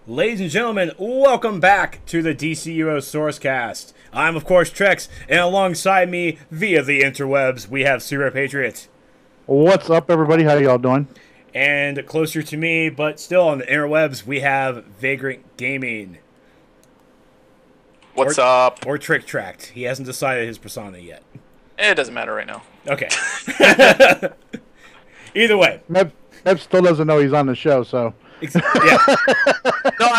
Ladies and gentlemen, welcome back to the DCUO SourceCast. I'm, of course, Trex, and alongside me, via the interwebs, we have Super Patriot. What's up, everybody? How y'all doing? And closer to me, but still on the interwebs, we have Vagrant Gaming. What's up? Or Trick Tracked. He hasn't decided his persona yet. It doesn't matter right now. Okay. Either way. Meb still doesn't know he's on the show, so... Yeah. No,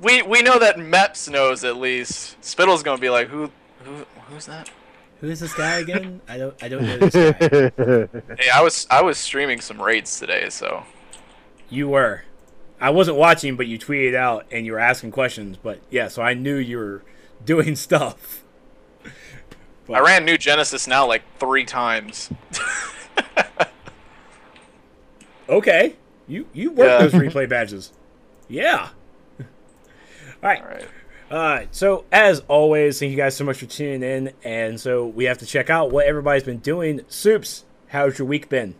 we know that Meps knows at least. Spittle's gonna be like, who's that? Who is this guy again? I don't know this guy. Hey, I was streaming some raids today, so. You were. I wasn't watching, but you tweeted out and you were asking questions. But yeah, so I knew you were doing stuff. But I ran New Genesis now like 3 times. Okay. You work those replay badges. Yeah. All right. So, as always, thank you guys so much for tuning in. And so, we have to check out what everybody's been doing. Soups, how's your week been?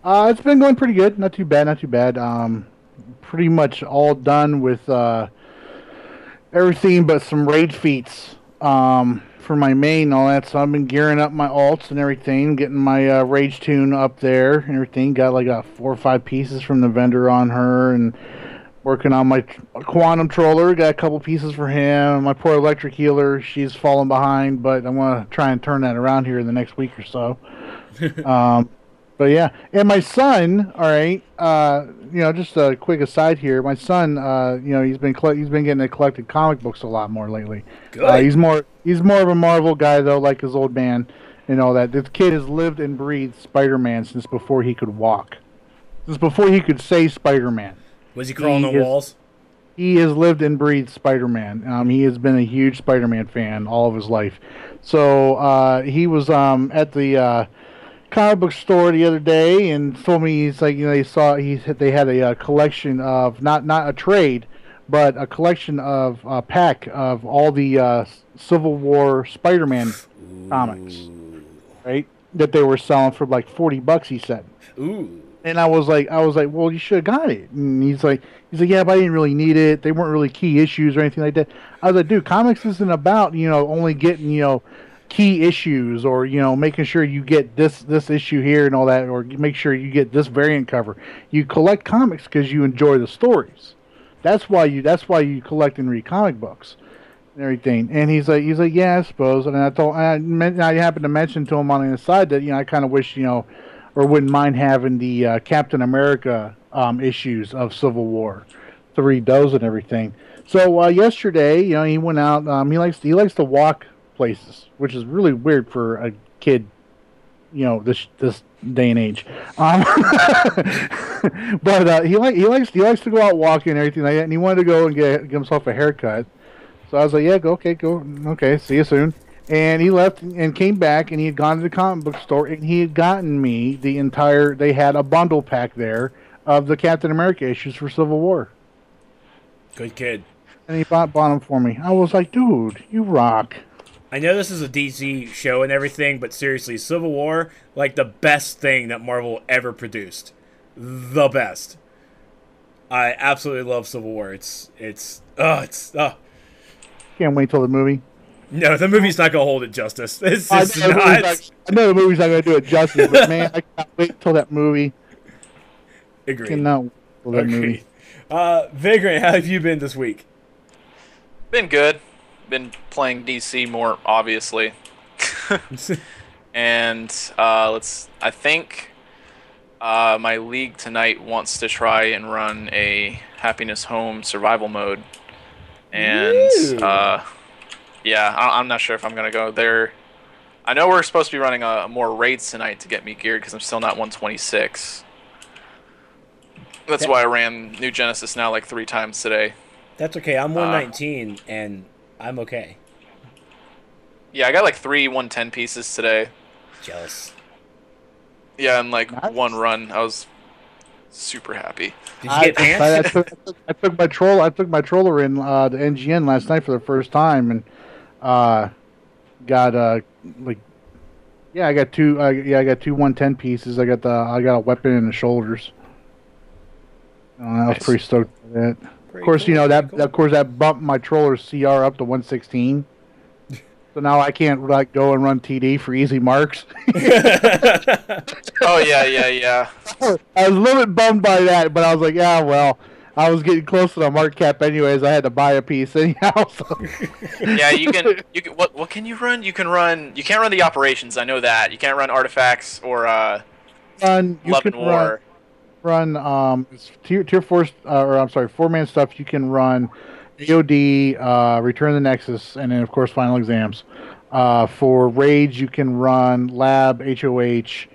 It's been going pretty good. Not too bad, not too bad. Pretty much all done with everything but some raid feats for my main and all that. So, I've been gearing up my alts and everything, getting my rage tune up there and everything. Got like 4 or 5 pieces from the vendor on her and working on my quantum troller. Got a couple pieces for him. My poor electric healer, she's fallen behind, but I want to try and turn that around here in the next week or so. But yeah, and my son, all right, just a quick aside here. My son, he's been getting to collecting comic books a lot more lately. Good. He's more of a Marvel guy though, like his old man and all that. This kid has lived and breathed Spider-Man since before he could walk, since before he could say Spider-Man. Was he crawling on walls? He has lived and breathed Spider-Man. He has been a huge Spider-Man fan all of his life. So he was at the comic book store the other day and told me he's like, they had a collection of not a trade, but a collection of a pack of all the Civil War Spider-Man comics, right? That they were selling for like $40. He said. Ooh. And I was like, well, you should have got it. And he's like, yeah, but I didn't really need it. They weren't really key issues or anything like that. I was like, dude, comics isn't about only getting key issues or making sure you get this issue here and all that, or make sure you get this variant cover. You collect comics because you enjoy the stories. That's why you collect and read comic books and everything. And he's like, yeah, I suppose. And I happened to mention to him on the side that I kind of wish or wouldn't mind having the Captain America issues of Civil War to read those and everything. So yesterday, he went out. He likes to walk places, which is really weird for a kid, this day and age. But he likes to go out walking and everything like that. And he wanted to go and get himself a haircut. So I was like, yeah, go, see you soon. And he left and came back, and he had gone to the comic book store, and he had gotten me they had a bundle pack there of the Captain America issues for Civil War. Good kid. And he bought them for me. I was like, dude, you rock. I know this is a DC show and everything, but seriously, Civil War, like the best thing that Marvel ever produced. The best. I absolutely love Civil War. Can't wait till the movie. No, the movie's not going to hold it justice. It's I just not. I know the movie's not going to do it justice, but man, I can't wait till that movie. Agreed. Cannot wait till that movie. Vagrant, how have you been this week? Been good. Been playing DC more, obviously. And I think my league tonight wants to try and run a Happiness Home survival mode. And yeah, I'm not sure if I'm going to go there. I know we're supposed to be running more raids tonight to get me geared because I'm still not 126. That's why I ran New Genesis now like 3 times today. That's okay. I'm 119, and I'm okay. Yeah, I got like 3 110 pieces today. Jealous. Yeah, in like one run, I was super happy. Did you get pants? I took my troller in the NGN last night for the first time, and got I got two 110 pieces. I got a weapon in the shoulders. I was pretty stoked for that. Of course, cool, that bumped my troller's CR up to 116. So now I can't like go and run TD for easy marks. Oh yeah. I was a little bit bummed by that, but I was like, yeah, well, I was getting close to the mark cap anyways. I had to buy a piece anyhow. So. Yeah, you can. What can you run? You can't run the operations. I know that. You can't run artifacts or you can war. run tier 4 or I'm sorry, 4-man stuff. You can run AOD, Return the Nexus, and then of course final exams. For raids, you can run lab, HOH,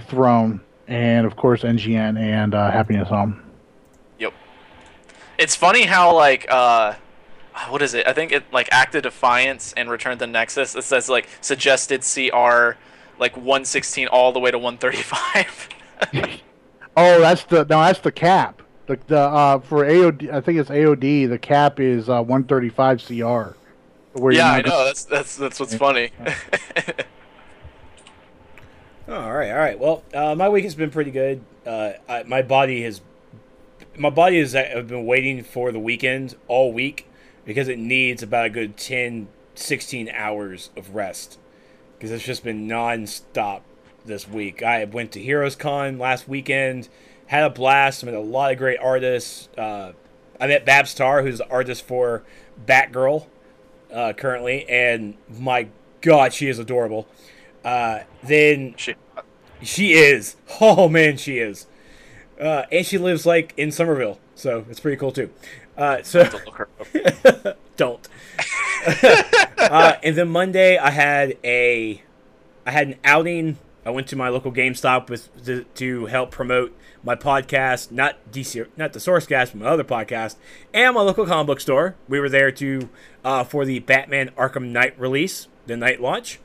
throne, and of course NGN and happiness home. Yep. It's funny how like what is it? I think it like Act of Defiance and Return the Nexus. It says like suggested CR like 116 all the way to 135. Oh, that's the cap. The for AOD, I think it's AOD. The cap is 135 CR. Yeah, I know. That's what's funny. All right. Well, my week has been pretty good. My body has been waiting for the weekend all week because it needs about a good 10, 16 hours of rest because it's just been non-stop this week. I went to Heroes Con last weekend, had a blast. I met a lot of great artists. I met Babs Tar, who's the artist for Batgirl currently, and my God, she is adorable. Then she is. Oh man, she is. And she lives like in Somerville, so it's pretty cool too. Don't look her up. Don't. And then Monday, I had an outing. I went to my local GameStop to help promote my podcast, not the SourceCast, but my other podcast, and my local comic book store. We were there for the Batman Arkham Knight release, the night launch.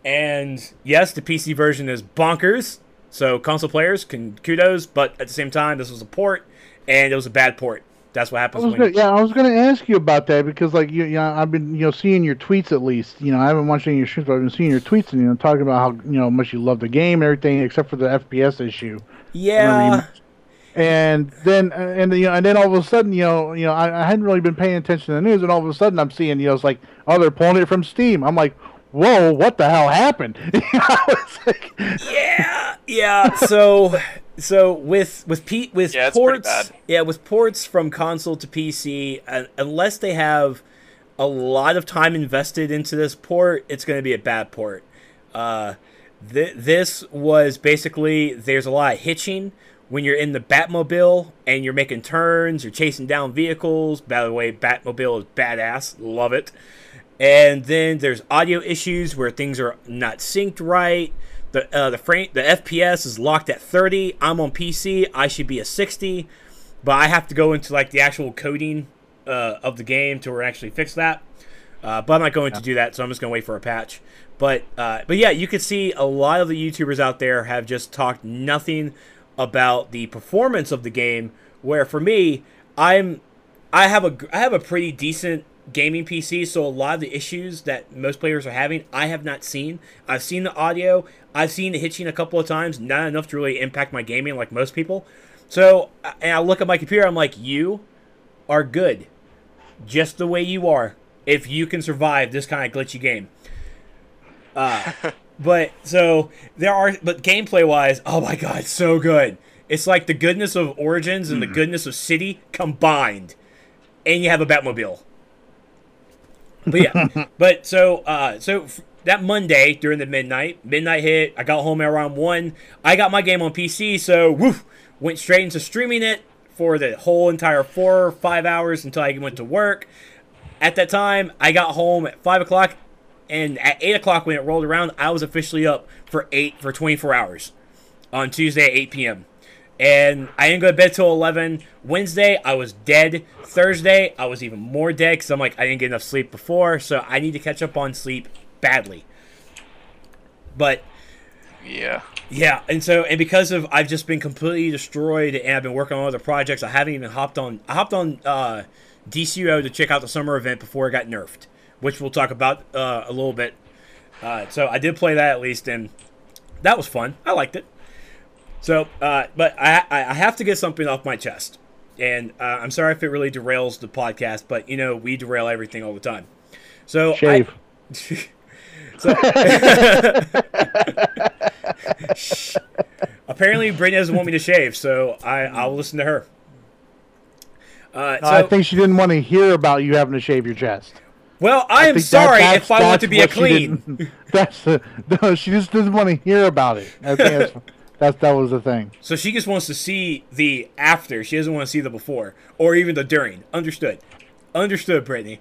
And yes, the PC version is bonkers, so console players can kudos, but at the same time, this was a port, and it was a bad port. That's what happens. I was going to ask you about that because, like, I've been, seeing your tweets at least. I haven't watched any of your streams, but I've been seeing your tweets and talking about how much you love the game and everything, except for the FPS issue. Yeah. And then all of a sudden, I hadn't really been paying attention to the news, and all of a sudden I'm seeing, it's like, oh, they're pulling it from Steam. I'm like, whoa, what the hell happened? I was like, yeah. So with ports, with ports from console to PC, unless they have a lot of time invested into this port, it's going to be a bad port. This was basically, there's a lot of hitching when you're in the Batmobile and you're making turns, you're chasing down vehicles. By the way, Batmobile is badass, love it. And then there's audio issues where things are not synced right. The FPS is locked at 30. I'm on PC. I should be a 60, but I have to go into like the actual coding of the game to actually fix that. But I'm not going to do that, so I'm just going to wait for a patch. But yeah, you can see a lot of the YouTubers out there have just talked nothing about the performance of the game. Where for me, I have a pretty decent gaming PC, so a lot of the issues that most players are having, I have not seen. I've seen the audio, I've seen the hitching a couple of times, not enough to really impact my gaming like most people. So, and I look at my computer, I'm like, you are good, just the way you are, if you can survive this kind of glitchy game. But gameplay wise, oh my God, so good. It's like the goodness of Origins and the goodness of City combined, and you have a Batmobile. But yeah, so that Monday during the midnight hit, I got home at around 1. I got my game on PC, so went straight into streaming it for the whole entire 4 or 5 hours until I went to work. At that time, I got home at 5 o'clock, and at 8 o'clock when it rolled around, I was officially up for 24 hours on Tuesday at 8 p.m. And I didn't go to bed till 11. Wednesday, I was dead. Thursday, I was even more dead because I'm like, I didn't get enough sleep before, so I need to catch up on sleep badly. But yeah, and because of I've just been completely destroyed, and I've been working on other projects. I haven't even hopped on DCUO to check out the summer event before it got nerfed, which we'll talk about a little bit. So I did play that at least, and that was fun. I liked it. So, but I have to get something off my chest. And I'm sorry if it really derails the podcast, but you know we derail everything all the time. So shave. So apparently Brittany doesn't want me to shave, so I'll listen to her. I think she didn't want to hear about you having to shave your chest. Well, I am sorry if I want to be a clean. No, she just doesn't want to hear about it. I think that was the thing. So she just wants to see the after. She doesn't want to see the before or even the during. Understood, Brittany.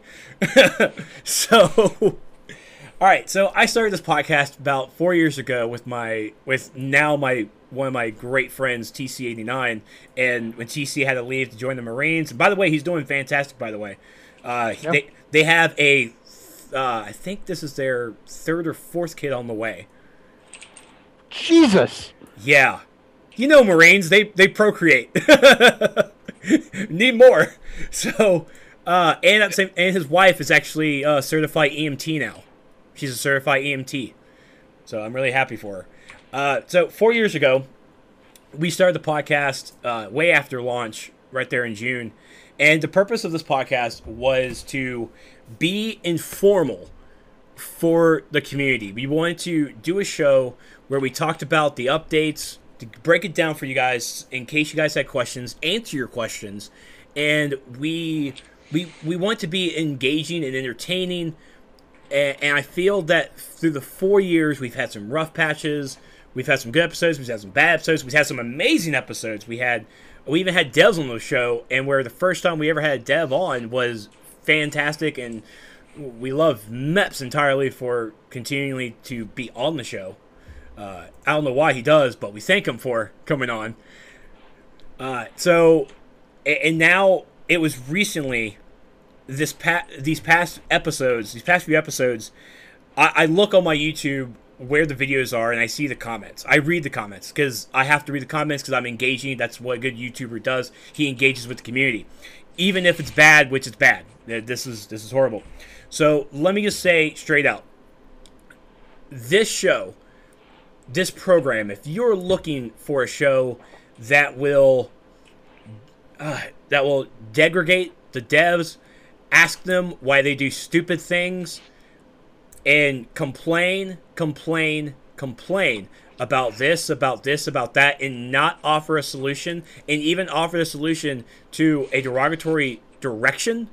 So. All right, so I started this podcast about 4 years ago with one of my great friends, TC89, and when TC had to leave to join the Marines. And by the way, he's doing fantastic. By the way, yep. They have I think this is their 3rd or 4th kid on the way. Jesus. Yeah, you know Marines, they procreate, need more. So, and his wife is actually a certified EMT now. She's a certified EMT, so I'm really happy for her. So 4 years ago, we started the podcast way after launch, right there in June. And the purpose of this podcast was to be informal for the community. We wanted to do a show where we talked about the updates, to break it down for you guys in case you guys had questions, answer your questions. And we want to be engaging and entertaining. And I feel that through the 4 years, we've had some rough patches, we've had some good episodes, we've had some bad episodes, we've had some amazing episodes. We even had devs on the show, and where the first time we ever had a dev on was fantastic, and we love Meps entirely for continuing to be on the show. I don't know why he does, but we thank him for coming on. And now it was recently... these past few episodes, I look on my YouTube where the videos are and I see the comments. I read the comments because I have to read the comments because I'm engaging. That's what a good YouTuber does. He engages with the community, even if it's bad, which is bad. This is horrible. So let me just say straight out, this show, this program, if you're looking for a show that will degrade the devs, ask them why they do stupid things, and complain about this, about that, and not offer a solution, and even offer a solution to a derogatory direction,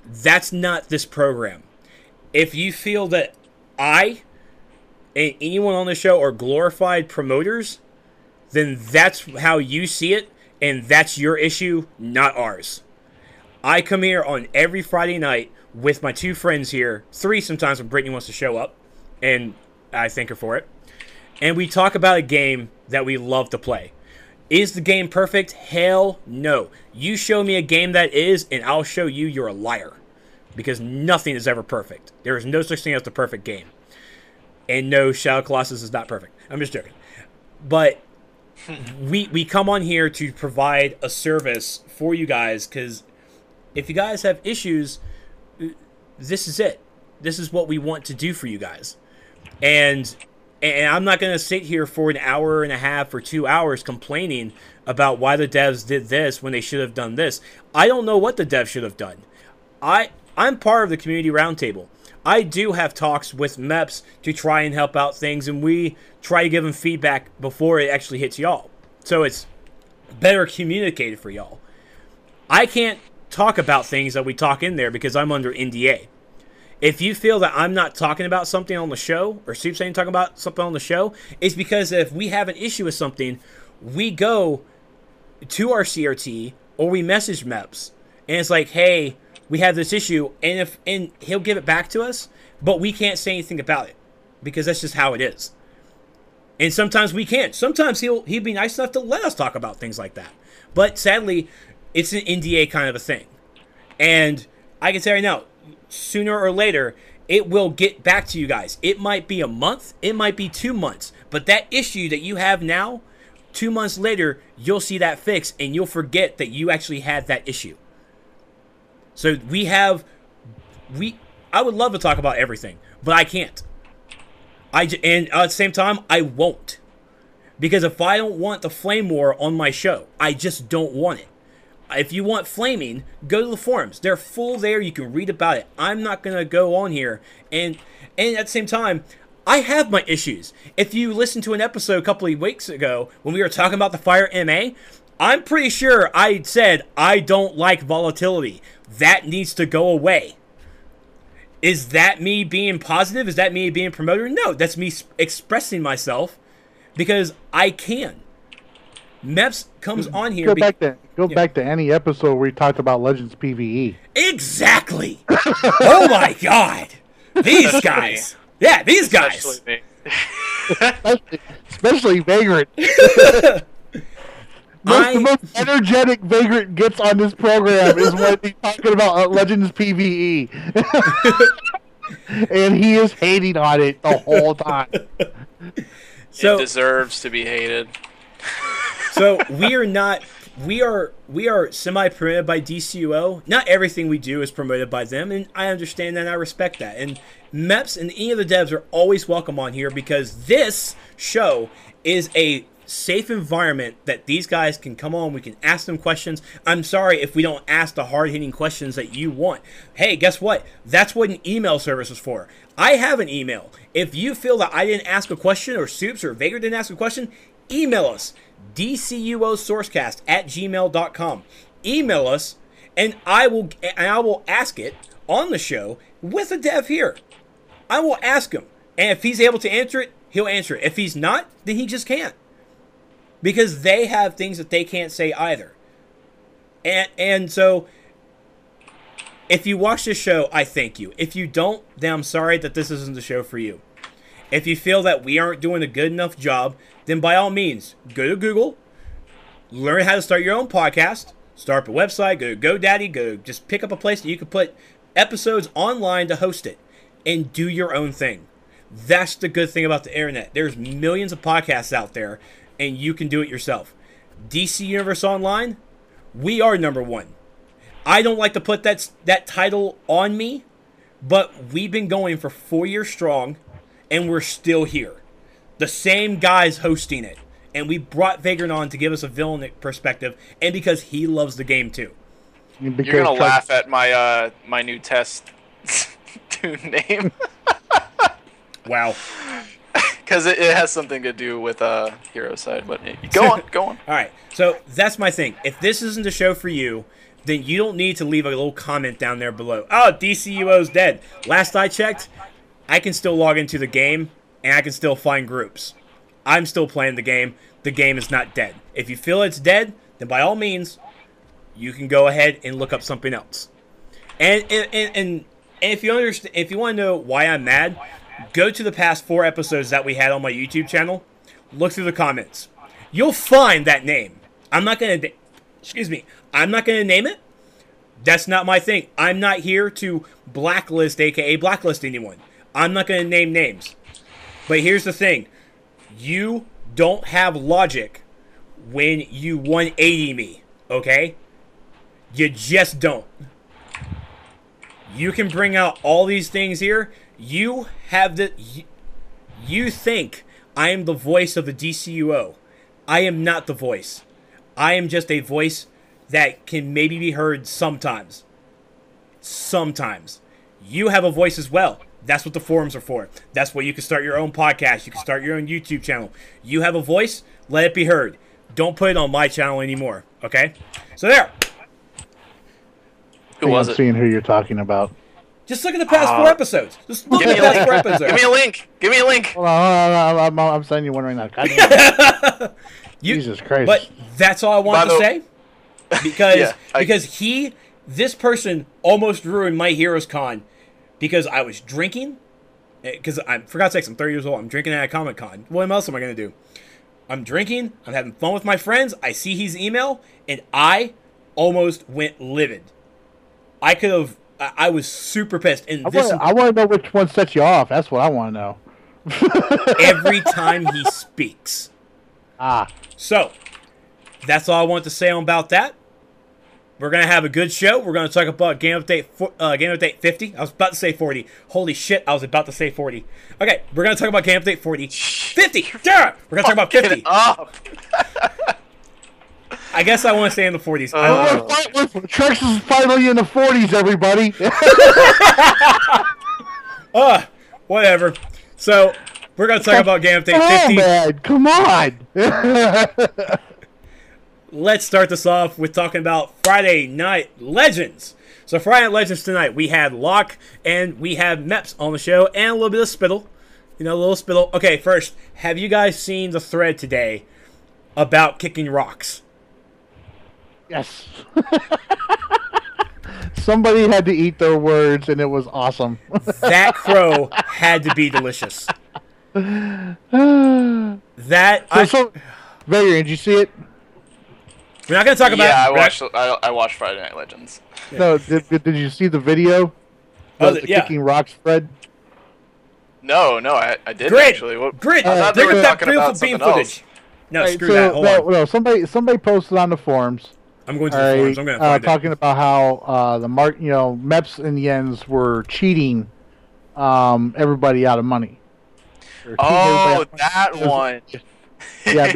that's not this program. If you feel that I and anyone on the show are glorified promoters, then that's how you see it, and that's your issue, not ours. I come here on every Friday night with my 2 friends here, 3 sometimes when Brittany wants to show up, and I thank her for it. And we talk about a game that we love to play. Is the game perfect? Hell no. You show me a game that is, and I'll show you you're a liar. Because nothing is ever perfect. There is no such thing as the perfect game. And no, Shadow Colossus is not perfect. I'm just joking. But we come on here to provide a service for you guys, because if you guys have issues, this is it. This is what we want to do for you guys. And I'm not going to sit here for an hour and a half or 2 hours complaining about why the devs did this when they should have done this. I don't know what the devs should have done. I'm part of the community roundtable. I do have talks with MEPs to try and help out things, and we try to give them feedback before it actually hits y'all. So it's better communicated for y'all. I can't talk about things that we talk in there because I'm under NDA. If you feel that I'm not talking about something on the show, or Soup saying talking about something on the show, it's because if we have an issue with something, we go to our CRT or we message MEPs, and it's like, hey, we have this issue, and he'll give it back to us, but we can't say anything about it because that's just how it is. And sometimes we can't. Sometimes he'd be nice enough to let us talk about things like that. But sadly, it's an NDA kind of a thing. And I can tell you right now, sooner or later, it will get back to you guys. It might be a month, it might be 2 months, but that issue that you have now, 2 months later, you'll see that fix, and you'll forget that you actually had that issue. So I would love to talk about everything, but I can't. And at the same time, I won't. Because if I don't want the flame war on my show, I just don't want it. If you want flaming, go to the forums. They're full there. You can read about it. I'm not going to go on here. And at the same time, I have my issues. If you listen to an episode a couple of weeks ago when we were talking about the Fire MA, I'm pretty sure I said I don't like volatility. That needs to go away. Is that me being positive? Is that me being promoter? No, that's me expressing myself because I can. Meps comes on here. Go back to any episode where we talked about Legends PvE. Exactly. Oh my God, these guys. Yeah, these guys. Especially Vagrant. The most energetic Vagrant gets on this program is when he's talking about Legends PvE. And he is hating on it the whole time. So, it deserves to be hated. So we are semi-promoted by DCUO. Not everything we do is promoted by them, and I understand that and I respect that. And Meps and any of the devs are always welcome on here because this show is a safe environment that these guys can come on. We can ask them questions. I'm sorry if we don't ask the hard-hitting questions that you want. Hey, guess what? That's what an email service is for. I have an email. If you feel that I didn't ask a question or Soups or Vagrant didn't ask a question, email us. DCUOSourcecast@gmail.com. Email us, and I will ask it on the show with a dev here. I will ask him, and if he's able to answer it, he'll answer it. If he's not, then he just can't, because they have things that they can't say either. And so, if you watch this show, I thank you. If you don't, then I'm sorry that this isn't the show for you. If you feel that we aren't doing a good enough job, then by all means, go to Google, learn how to start your own podcast, start up a website, go to GoDaddy, just pick up a place that you can put episodes online to host it, and do your own thing. That's the good thing about the internet. There's millions of podcasts out there, and you can do it yourself. DC Universe Online, we are #1. I don't like to put that title on me, but we've been going for 4 years strong, and we're still here. The same guy's hosting it. And we brought Vagrant on to give us a villain perspective, and because he loves the game too. You're going to laugh at my my new test name. Wow. Because it has something to do with Hero Side, but go on. All right, so that's my thing. If this isn't the show for you, then you don't need to leave a little comment down there below. Oh, DCUO's dead. Last I checked, I can still log into the game, and I can still find groups. I'm still playing the game. The game is not dead. If you feel it's dead, then by all means, you can go ahead and look up something else. And if you understand, if you want to know why I'm mad, go to the past 4 episodes that we had on my YouTube channel. Look through the comments. You'll find that name. I'm not gonna name it. That's not my thing. I'm not here to blacklist, aka blacklist anyone. I'm not gonna name names. But here's the thing. You don't have logic when you 180 me, okay? You just don't. You can bring out all these things here. You have you think I am the voice of the DCUO. I am not the voice. I am just a voice that can maybe be heard sometimes. Sometimes. You have a voice as well. That's what the forums are for. That's why you can start your own podcast. You can start your own YouTube channel. You have a voice, let it be heard. Don't put it on my channel anymore, okay? So there. Who was it? I'm seeing who you're talking about. Just look at the past 4 episodes. Just look at the past 4 episodes. Give me a link. Give me a link. Hold on, I'm sending you one right now. Jesus Christ. But that's all I wanted to say. Because this person almost ruined my Heroes Con. Because I was drinking. Because for God's sakes, I'm 30 years old. I'm drinking at a Comic Con. What else am I going to do? I'm drinking. I'm having fun with my friends. I see his email. And I almost went livid. I was super pissed. And I want to know which one sets you off. That's what I want to know. Every time he speaks. So, that's all I want to say about that. We're going to have a good show. We're going to talk about Game Update 50. I was about to say 40. Holy shit, I was about to say 40. Okay, we're going to talk about Game Update 40. 50! Damn! We're going to talk about 50. I guess I want to stay in the 40s. Trex is finally in the 40s, everybody. Whatever. So, we're going to talk about Game Update 50. Man, come on. Let's start this off with talking about Friday Night Legends. So, Friday Night Legends tonight, we had Locke and we have Meps on the show and a little bit of spittle. You know, a little spittle. Okay, first, have you guys seen the thread today about kicking rocks? Yes. Somebody had to eat their words, and it was awesome. That crow had to be delicious. Vagrant, did you see it? We're not going to talk about. Yeah, I watched Friday Night Legends. Yeah. No, did you see the video? The kicking rocks thread. No, I did actually. Grit, I thought they were talking about something else. No, right, screw that. Hold on. No, somebody posted on the forums. I'm going to the forums. I'm going to find talking about how Meps and Jens were cheating everybody out of money. Oh, that one. Yeah,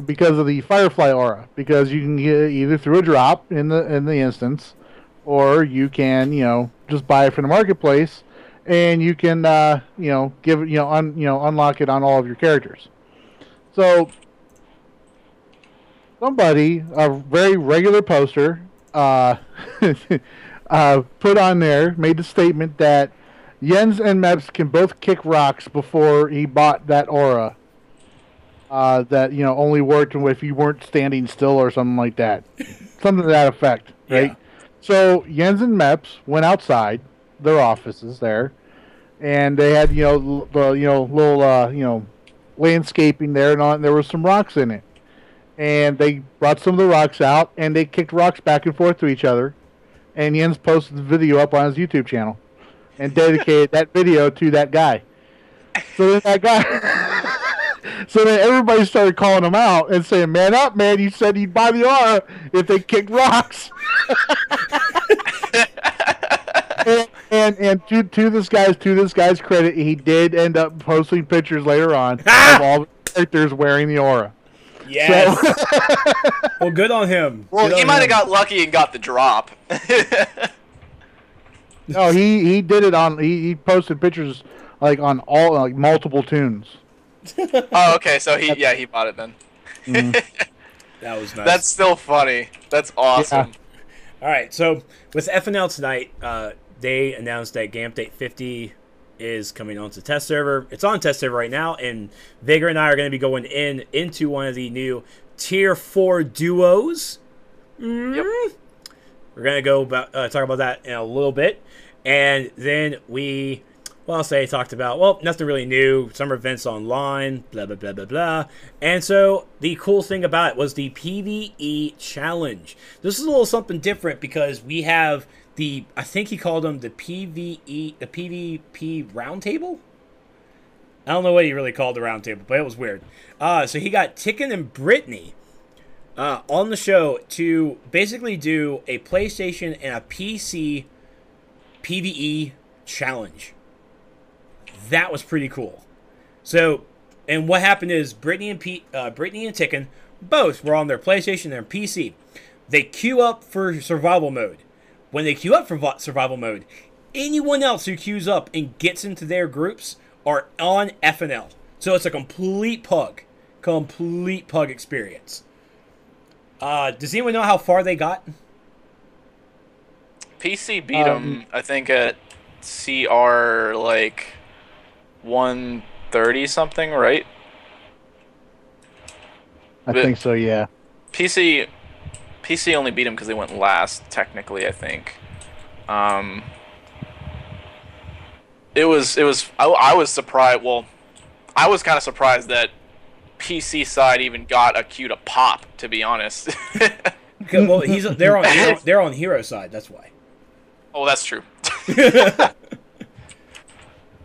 because of the Firefly aura. Because you can get either through a drop in the instance, or you can just buy it from the marketplace, and you can give it unlock it on all of your characters. So somebody, a very regular poster, put on there, made the statement that Jens and Meps can both kick rocks before he bought that aura. That only worked if you weren't standing still or something like that, something to that effect, right? Yeah. So Jens and Meps went outside their offices there, and they had little landscaping there, and there was some rocks in it, and they brought some of the rocks out and they kicked rocks back and forth to each other, and Jens posted the video up on his YouTube channel and dedicated that video to that guy. So then that guy. So then everybody started calling him out and saying, "Man up, man! You said you'd buy the aura if they kicked rocks." and to this guy's credit, he did end up posting pictures later on of all the characters wearing the aura. Yes. So, well, good on him. Well, he might have got lucky and got the drop. No, he did it on. He posted pictures on all multiple tunes. Oh, okay. So he bought it then. Mm-hmm. That was nice. That's still funny. That's awesome. Yeah. All right. So with FNL tonight, they announced that Game Update 50 is coming onto test server. It's on test server right now, and Vagrant and I are going to be going into one of the new Tier 4 duos. Mm-hmm. Yep. We're going to go talk about that in a little bit, and then talked about, nothing really new, summer events online, blah, blah, blah, blah, blah. And so the cool thing about it was the PvE challenge. This is a little something different because we have I think he called them the PvP roundtable? I don't know what he really called the roundtable, but it was weird. So he got Ticken and Brittany on the show to basically do a PlayStation and a PC PvE challenge. That was pretty cool. So, and what happened is Brittany and Ticken both were on their PlayStation and their PC. They queue up for survival mode. When they queue up for survival mode, anyone else who queues up and gets into their groups are on FNL. So it's a complete pug experience. Does anyone know how far they got? PC beat them, I think, at CR 130 something, right? I think so, yeah. PC only beat him because they went last, technically, I think. It was I was surprised. Well, I was kind of surprised that PC side even got a queue to pop, to be honest. Well, they're on hero side, that's why. Oh, that's true.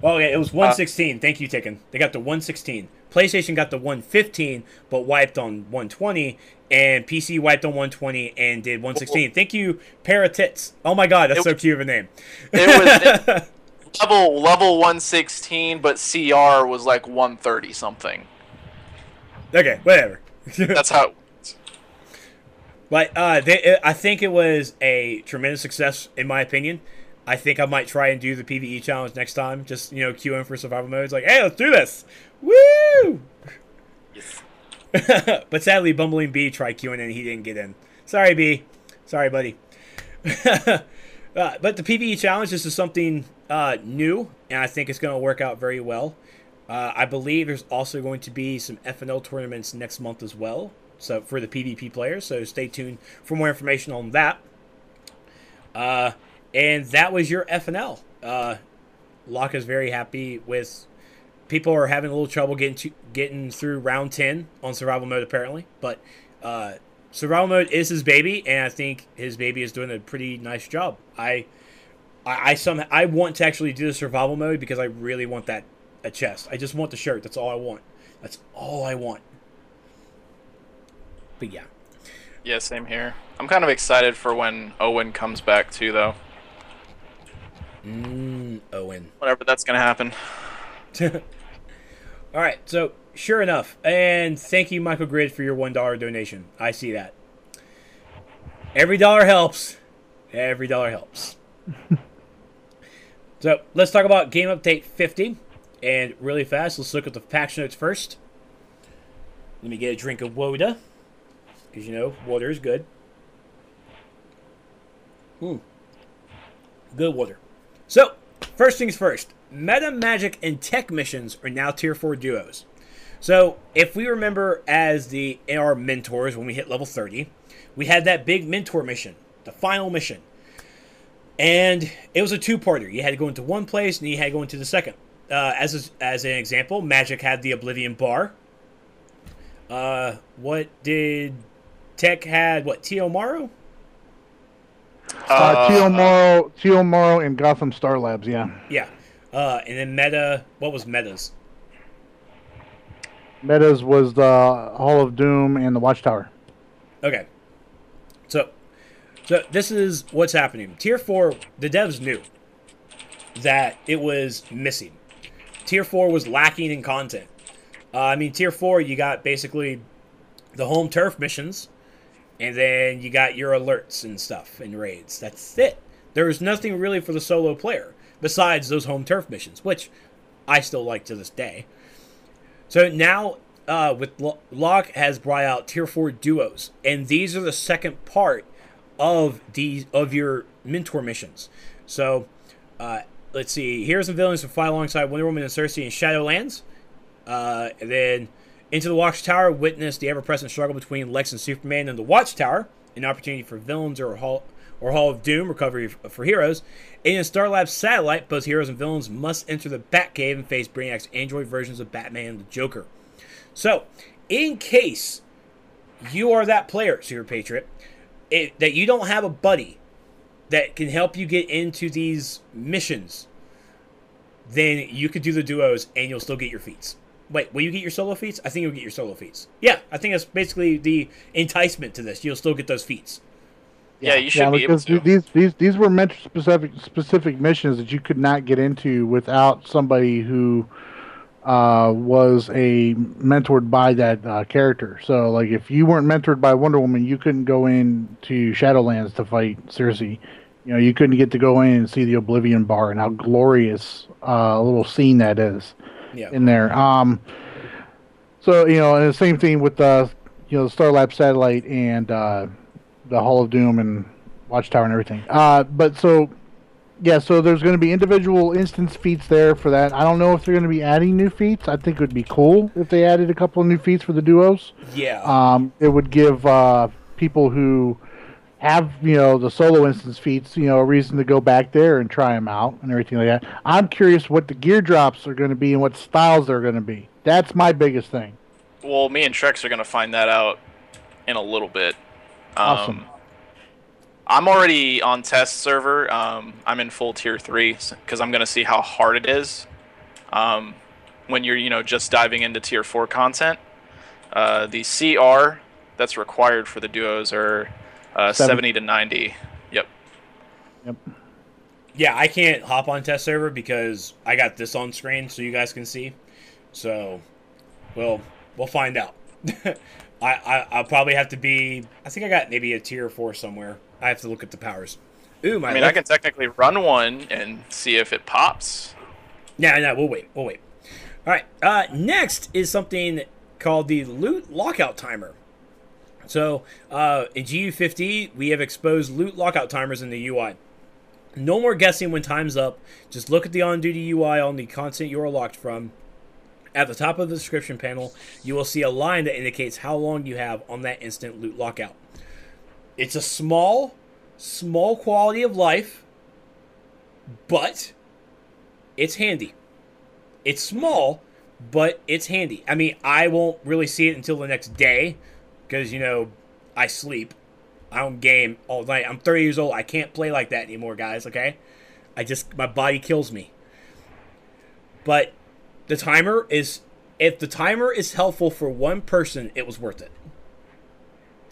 Well, yeah, it was 116. Thank you, Ticken. They got the 116. PlayStation got the 115, but wiped on 120, and PC wiped on 120 and did 116. Thank you, Pair of Tits. Oh my God, that's so cute of a name. It was level 116, but CR was 130 something. Okay, whatever. That's how it works. But I think it was a tremendous success, in my opinion. I think I might try and do the PvE challenge next time. Just, queue in for survival mode. It's like, hey, let's do this. Woo! Yes. But sadly, Bumbling B tried queuing in and he didn't get in. Sorry, B. Sorry, buddy. But the PvE challenge, this is something new, and I think it's going to work out very well. I believe there's also going to be some FNL tournaments next month as well, so for the PvP players, so stay tuned for more information on that. And that was your FNL. Locke is very happy with... People are having a little trouble getting through round 10 on survival mode, apparently. But survival mode is his baby, and I think his baby is doing a pretty nice job. I want to actually do the survival mode because I really want a chest. I just want the shirt. That's all I want. That's all I want. But yeah. Yeah, same here. I'm kind of excited for when Owen comes back too, though. Owen. Whenever that's gonna happen. All right, so sure enough, and thank you, Michael Grid, for your $1 donation. I see that. Every dollar helps. Every dollar helps. So let's talk about Game Update 50, and really fast, let's look at the patch notes first. Let me get a drink of water, because water is good. Good water. So first things first. Meta, Magic, and Tech missions are now Tier 4 duos. So, if we remember in our mentors, when we hit level 30, we had that big mentor mission, the final mission. And it was a two-parter. You had to go into one place, and you had to go into the second. As an example, Magic had the Oblivion Bar. What did Tech had? What, Teomaru? Teomaru and Gotham Star Labs, yeah. Yeah. And then Meta, what was Meta's? Meta's was the Hall of Doom and the Watchtower. Okay. So this is what's happening. Tier 4, the devs knew that it was missing. Tier 4 was lacking in content. Tier 4, you got basically the home turf missions, and then you got your alerts and stuff and raids. That's it. There's nothing really for the solo player besides those home turf missions, which I still like to this day. So now, with Locke has brought out Tier 4 duos, and these are the second part of your mentor missions. So, let's see. Heroes and villains to fight alongside Wonder Woman and Cersei in Shadowlands. And then Into the Watchtower, witness the ever-present struggle between Lex and Superman in the Watchtower, an opportunity for villains or Hall of Doom, recovery for heroes. And in Starlab's Satellite, both heroes and villains must enter the Batcave and face Brainiac's android versions of Batman and the Joker. So, in case you are that player, Super Patriot, that you don't have a buddy that can help you get into these missions, then you could do the duos and you'll still get your feats. Wait, will you get your solo feats? I think you'll get your solo feats. Yeah, I think that's basically the enticement to this. You'll still get those feats. Yeah, you should be able to. These were meant specific missions that you could not get into without somebody who was mentored by that character. So, like, if you weren't mentored by Wonder Woman, you couldn't go into Shadowlands to fight Cersei. You couldn't get to go in and see the Oblivion Bar and how glorious a little scene that is in there. So, and the same thing with the Starlab Satellite and the Hall of Doom and Watchtower and everything. So there's going to be individual instance feats there for that. I don't know if they're going to be adding new feats. I think it would be cool if they added a couple of new feats for the duos. Yeah. It would give people who have, the solo instance feats, a reason to go back there and try them out and everything like that. I'm curious what the gear drops are going to be and what styles they're going to be. That's my biggest thing. Well, me and Trex are going to find that out in a little bit. Awesome. I'm already on test server. I'm in full tier 3 because I'm going to see how hard it is when you're just diving into tier 4 content. The CR that's required for the duos are 70 to 90. Yep. Yeah, I can't hop on test server because I got this on screen so you guys can see. So, we'll find out. I'll probably have to be. I think I got maybe a tier 4 somewhere. I have to look at the powers. Ooh, I mean, I can technically run one and see if it pops. No, we'll wait. All right. Next is something called the loot lockout timer. So in GU50, we have exposed loot lockout timers in the UI. No more guessing when time's up. Just look at the on-duty UI on the content you are locked from. At the top of the description panel, you will see a line that indicates how long you have on that instant loot lockout. It's a small quality of life, but it's handy. It's small, but it's handy. I mean, I won't really see it until the next day because, I sleep. I don't game all night. I'm 30 years old. I can't play like that anymore, guys, okay? My body kills me. But the timer is, if the timer is helpful for one person, it was worth it.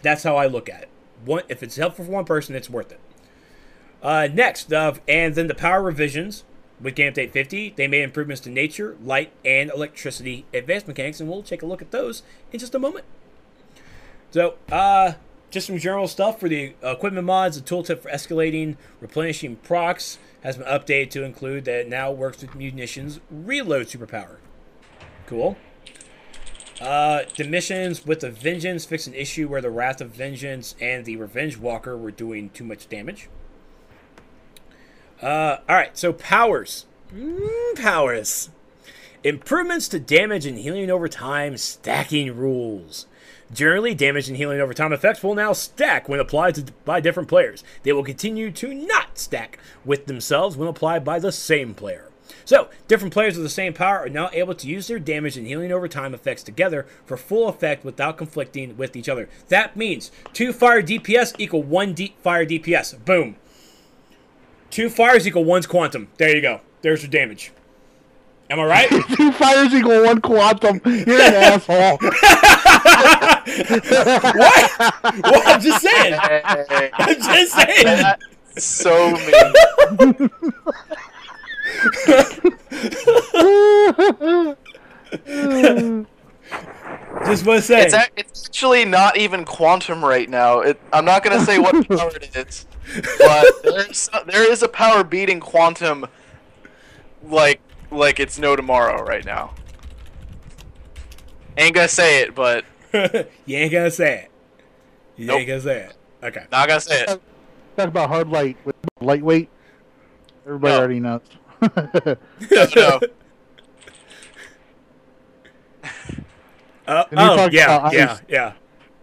That's how I look at it. If it's helpful for one person, it's worth it. Next, and then the power revisions with Game Update 50, they made improvements to nature, light, and electricity advanced mechanics, and we'll take a look at those in just a moment. So, just some general stuff for the equipment mods. The tooltip for escalating, replenishing procs has been updated to include that it now works with munitions reload superpower. Cool. The missions with the Vengeance fixed an issue where the Wrath of Vengeance and the Revenge Walker were doing too much damage. Alright, so powers. Powers. Improvements to damage and healing over time stacking rules. Generally, damage and healing over time effects will now stack when applied by different players. They will continue to not stack with themselves when applied by the same player. So, different players with the same power are now able to use their damage and healing over time effects together for full effect without conflicting with each other. That means 2 fire DPS equal 1 fire DPS. Boom. 2 fires equal 1's quantum. There you go. There's your damage. Am I right? 2 fires equal 1 quantum. You're an asshole. What? Well, I'm just saying. I'm just saying. That's so mean. Just want to say. It's actually not even quantum right now. I'm not going to say what power it is, but there is a power beating quantum like it's no tomorrow right now. Ain't gonna say it, but... You ain't gonna say it. You Nope. ain't gonna say it. Okay. Not gonna say it. Talk about hard light with lightweight. Everybody No. already knows. No. Yeah.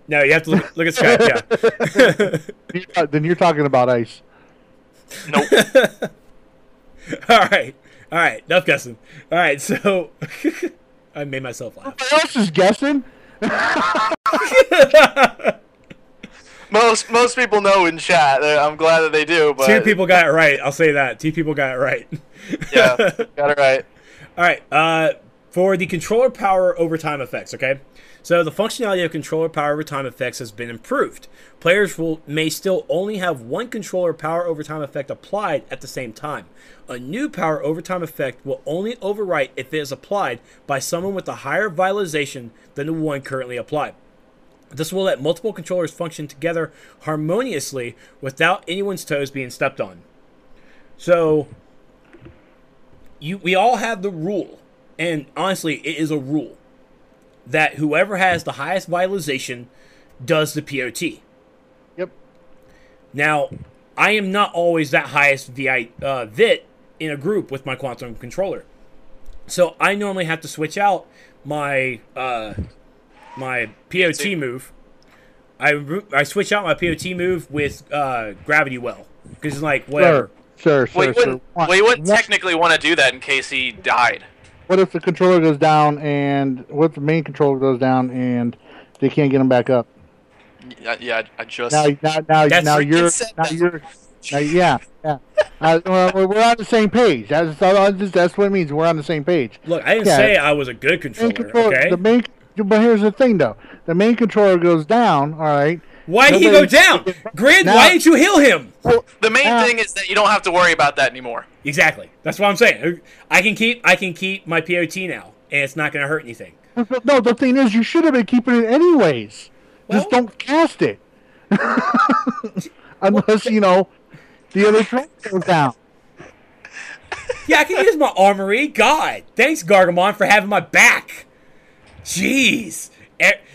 No, you have to look at Skype, yeah. Then you're talking about ice. Nope. All right, enough guessing. All right, so I made myself laugh. Everybody else is guessing. Most people know in chat. I'm glad that they do, but 2 people got it right. I'll say that. 2 people got it right. yeah, got it right. All right. For the controller power over time effects, okay? So the functionality of controller power over time effects has been improved. Players may still only have one controller power over time effect applied at the same time. A new power over time effect will only overwrite if it is applied by someone with a higher vitalization than the one currently applied. This will let multiple controllers function together harmoniously without anyone's toes being stepped on. So, we all have the rule, and honestly, it is a rule, that whoever has the highest vitalization does the POT. Yep. Now, I am not always that highest VIT in a group with my quantum controller. So I normally have to switch out my my POT move. I switch out my POT move with Gravity Well. Because it's like, whatever. Sure. Well, you wouldn't technically want to do that in case he died. What if the controller goes down and what if the main controller goes down and they can't get him back up? Yeah, I just... Now you're yeah. We're on the same page. That's what it means. We're on the same page. Look, I didn't say I was a good controller, okay? But here's the thing, though. The main controller goes down, all right? Why did he go down? Grid, why didn't you heal him? Well, the main thing is that you don't have to worry about that anymore. Exactly. That's what I'm saying. I can keep my POT now, and it's not going to hurt anything. No, the thing is, you should have been keeping it anyways. Just don't cast it. Unless, you know, the other train goes down. Yeah, I can use my armory. God, thanks, Gargamon, for having my back. Jeez.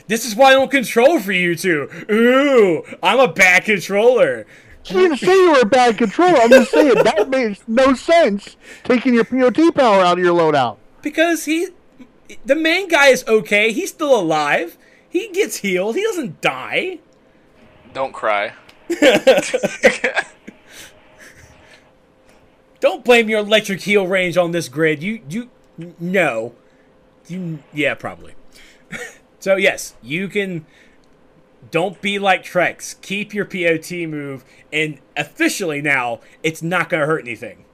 This is why I don't control for you two. Ooh, I'm a bad controller. I didn't say you were a bad controller. I'm just saying that makes no sense, taking your POT power out of your loadout. Because the main guy is okay. He's still alive. He gets healed. He doesn't die. Don't cry. Don't blame your electric heal range on this grid. No. Yeah, probably. So, yes, you can... Don't be like Trex. Keep your POT move, and officially now, it's not going to hurt anything.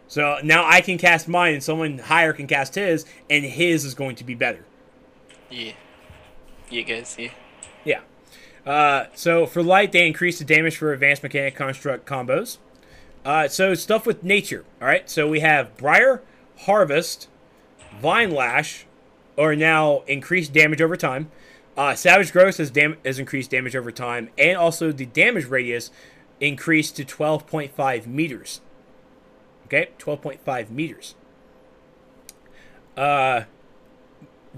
So, now I can cast mine, and someone higher can cast his, and his is going to be better. Yeah. You guys, yeah. Yeah. So, for light, they increase the damage for advanced mechanic construct combos. So, stuff with nature. Alright, so we have Briar, Harvest, Vine Lash, are now increased damage over time. Savage Growth has increased damage over time, and also the damage radius increased to 12.5 meters. Okay, 12.5 meters.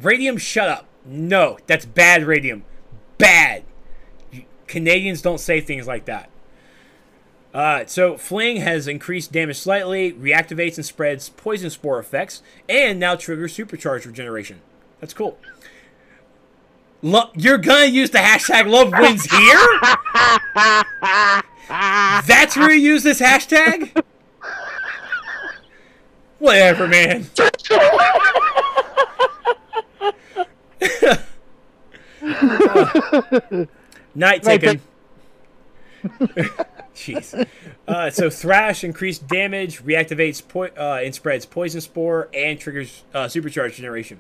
Radium, shut up. No, that's bad radium. Bad. Canadians don't say things like that. So Fling has increased damage slightly, reactivates and spreads poison spore effects, and now triggers supercharged regeneration. That's cool. You're gonna use the hashtag love wins here? That's where you use this hashtag? Whatever, man. Night taken. Jeez. So Thrash increased damage, reactivates and spreads poison spore, and triggers supercharged generation.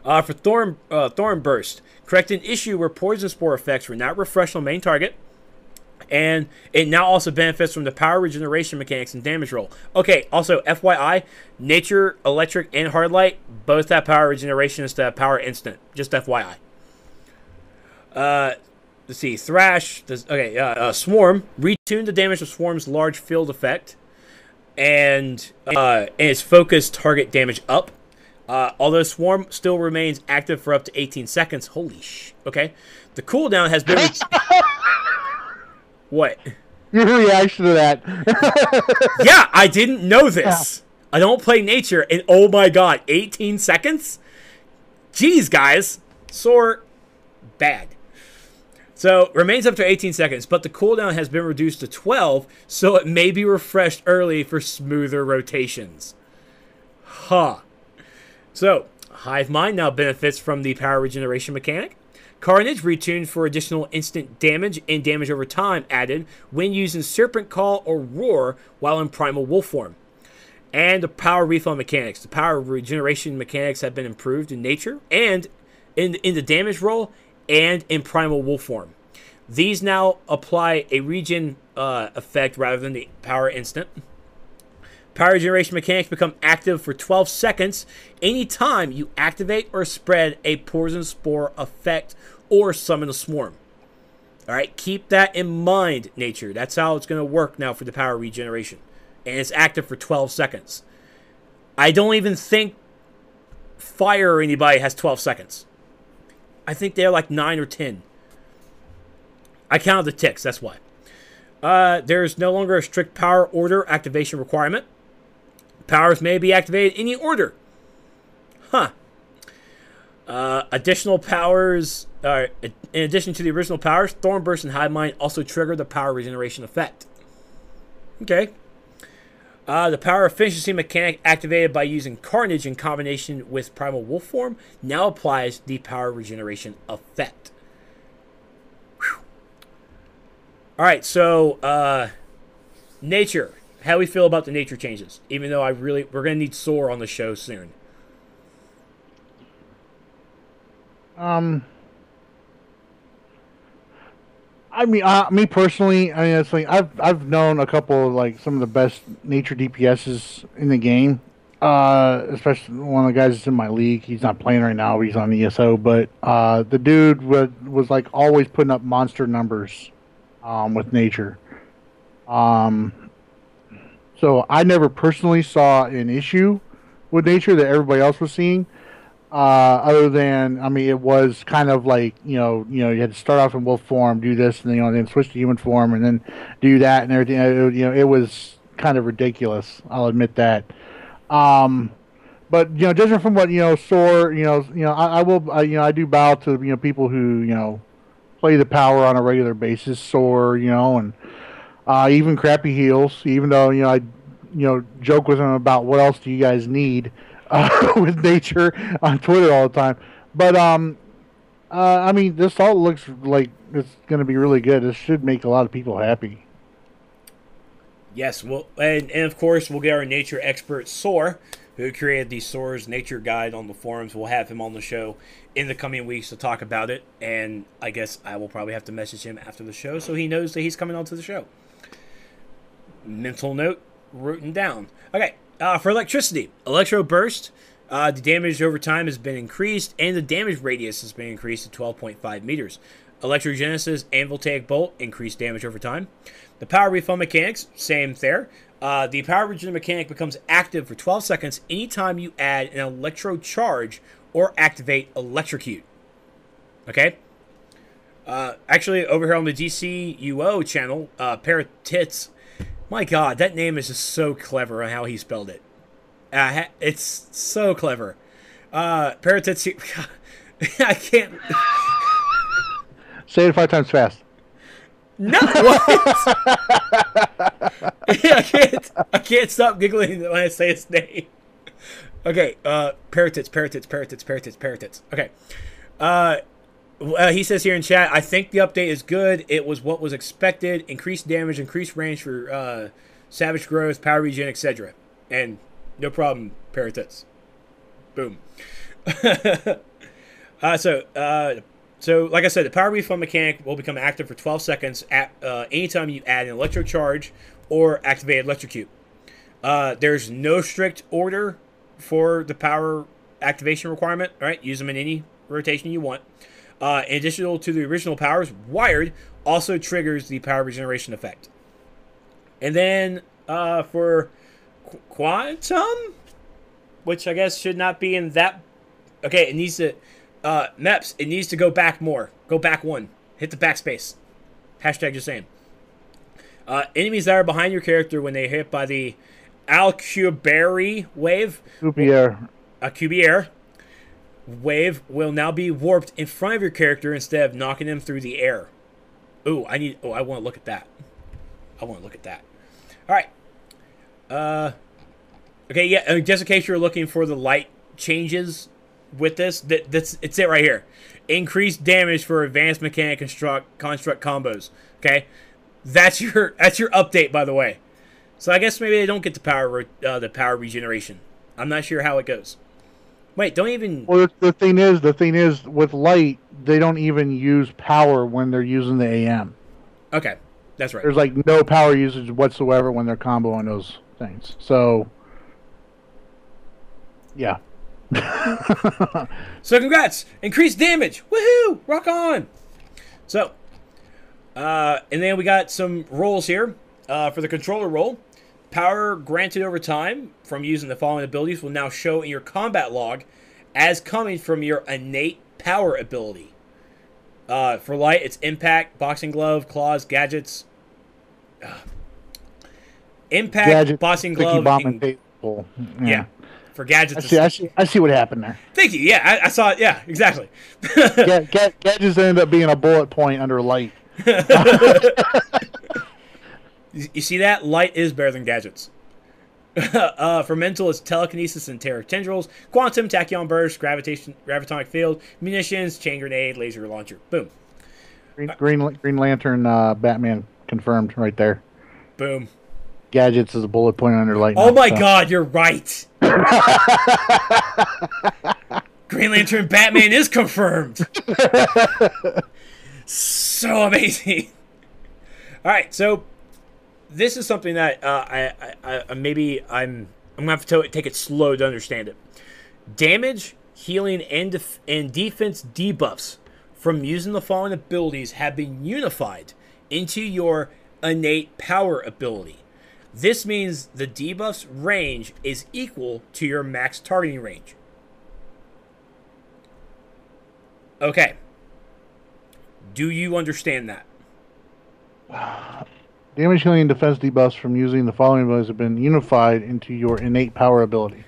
For Thorn Burst, correct an issue where poison spore effects were not refreshed on main target, and it now also benefits from the power regeneration mechanics and damage roll. Okay, also FYI, Nature, Electric, and Hard Light both have power regeneration instead of power instant. Just FYI. Let's see, Thrash. Swarm retune the damage of Swarm's large field effect, and its focused target damage up. Although Swarm still remains active for up to 18 seconds. Holy sh! Okay. The cooldown has been... What? Your reaction to that. Yeah, I didn't know this. Yeah. I don't play Nature, and oh my god, 18 seconds? Jeez, guys. Sore bad. So, remains up to 18 seconds, but the cooldown has been reduced to 12, so it may be refreshed early for smoother rotations. Huh. So, Hive Mind now benefits from the power regeneration mechanic. Carnage retuned for additional instant damage and damage over time added when using Serpent Call or Roar while in Primal Wolf form. And the power refill mechanics. The power regeneration mechanics have been improved in Nature and in the damage roll and in Primal Wolf form. These now apply a regen effect rather than the power instant. Power generation mechanics become active for 12 seconds anytime you activate or spread a poison spore effect or summon a swarm. Alright, keep that in mind, Nature. That's how it's going to work now for the power regeneration. And it's active for 12 seconds. I don't even think Fire or anybody has 12 seconds. I think they're like 9 or 10. I counted the ticks, that's why. There's no longer a strict power order activation requirement. Powers may be activated in any order. Huh. Additional powers, in addition to the original powers, Thornburst and Hive Mind also trigger the power regeneration effect. Okay. The power efficiency mechanic activated by using Carnage in combination with Primal Wolf form now applies the power regeneration effect. Alright, so, Nature. How do we feel about the Nature changes? Even though we're going to need Soar on the show soon. I mean, me personally, I mean, I've known a couple of some of the best Nature DPSs in the game. especially one of the guys that's in my league. He's not playing right now. He's on ESO, but the dude was like always putting up monster numbers with nature. So I never personally saw an issue with nature that everybody else was seeing. Other than, I mean, it was kind of like you had to start off in wolf form, do this, and then switch to human form, and then do that and everything. It was kind of ridiculous. I'll admit that. But judging from what Soar, I do bow to people who play the power on a regular basis. Soar, and even crappy heals. Even though I joke with them about what else do you guys need with nature on Twitter all the time. But I mean, this all looks like it's going to be really good. This should make a lot of people happy. Yes, well, and of course we'll get our nature expert Soar, who created the Soar's Nature Guide on the forums. We'll have him on the show in the coming weeks to talk about it, and I guess I will probably have to message him after the show so he knows that he's coming onto the show. Mental note, written down. Okay, for electricity, Electro Burst, the damage over time has been increased, and the damage radius has been increased to 12.5 meters. Electrogenesis and Voltaic Bolt, increased damage over time. The Power Refund mechanics, same there. The Power Regen mechanic becomes active for 12 seconds anytime you add an Electro Charge or activate Electrocute. Okay? Actually, over here on the DCUO channel, Paratits, my god, that name is just so clever on how he spelled it. It's so clever. Paratits, I can't... Say it 5 times fast. No, what? Yeah, I can't stop giggling when I say his name. Okay, Paratits. Okay. He says here in chat, I think the update is good. It was what was expected. Increased damage, increased range for Savage Growth, Power Regen, etc. And no problem, Paratits. Boom. So, like I said, the Power Refund mechanic will become active for 12 seconds anytime you add an Electro Charge or activate Electrocute. There's no strict order for the power activation requirement. All right, use them in any rotation you want. In addition to the original powers, Wired also triggers the power regeneration effect. And then for Quantum, which I guess should not be in that... Okay, it needs to... Meps, it needs to go back more. Go back one. Hit the backspace. Hashtag just saying. Enemies that are behind your character when they hit by the Alcubierre wave. Alcubierre wave will now be warped in front of your character instead of knocking them through the air. Ooh, I want to look at that. Alright. Okay, yeah, just in case you're looking for the light changes with this, it's it right here. Increased damage for advanced mechanic construct combos. Okay, that's your update, by the way. So I guess maybe they don't get the power regeneration. I'm not sure how it goes. Wait, don't even. Well, the thing is, with light, they don't even use power when they're using the AM. Okay, that's right. There's like no power usage whatsoever when they're comboing those things. So, yeah. So congrats, increased damage, woohoo, rock on. So and then we got some rolls here for the controller roll. Power granted over time from using the following abilities will now show in your combat log as coming from your innate power ability. For light, it's impact, boxing glove, claws, gadgets. Impact, gadget, boxing glove, and yeah. For gadgets, I see what happened there. Thank you. Yeah, I saw it. Yeah, exactly. Gadgets ended up being a bullet point under light. You see that? Light is better than gadgets. For mental, it's telekinesis and terror tendrils, quantum, tachyon burst, gravitonic field, munitions, chain grenade, laser launcher. Boom. Green Lantern, Batman confirmed right there. Boom. Gadgets is a bullet point under light. Oh my god, you're right. Green Lantern Batman is confirmed. So amazing. All right, so this is something that maybe I'm I'm going to have to take it slow to understand it. Damage, healing, and defense debuffs from using the following abilities have been unified into your innate power ability. This means the debuff's range is equal to your max targeting range. Okay. Do you understand that? Damage, healing, and defense debuffs from using the following abilities have been unified into your innate power ability.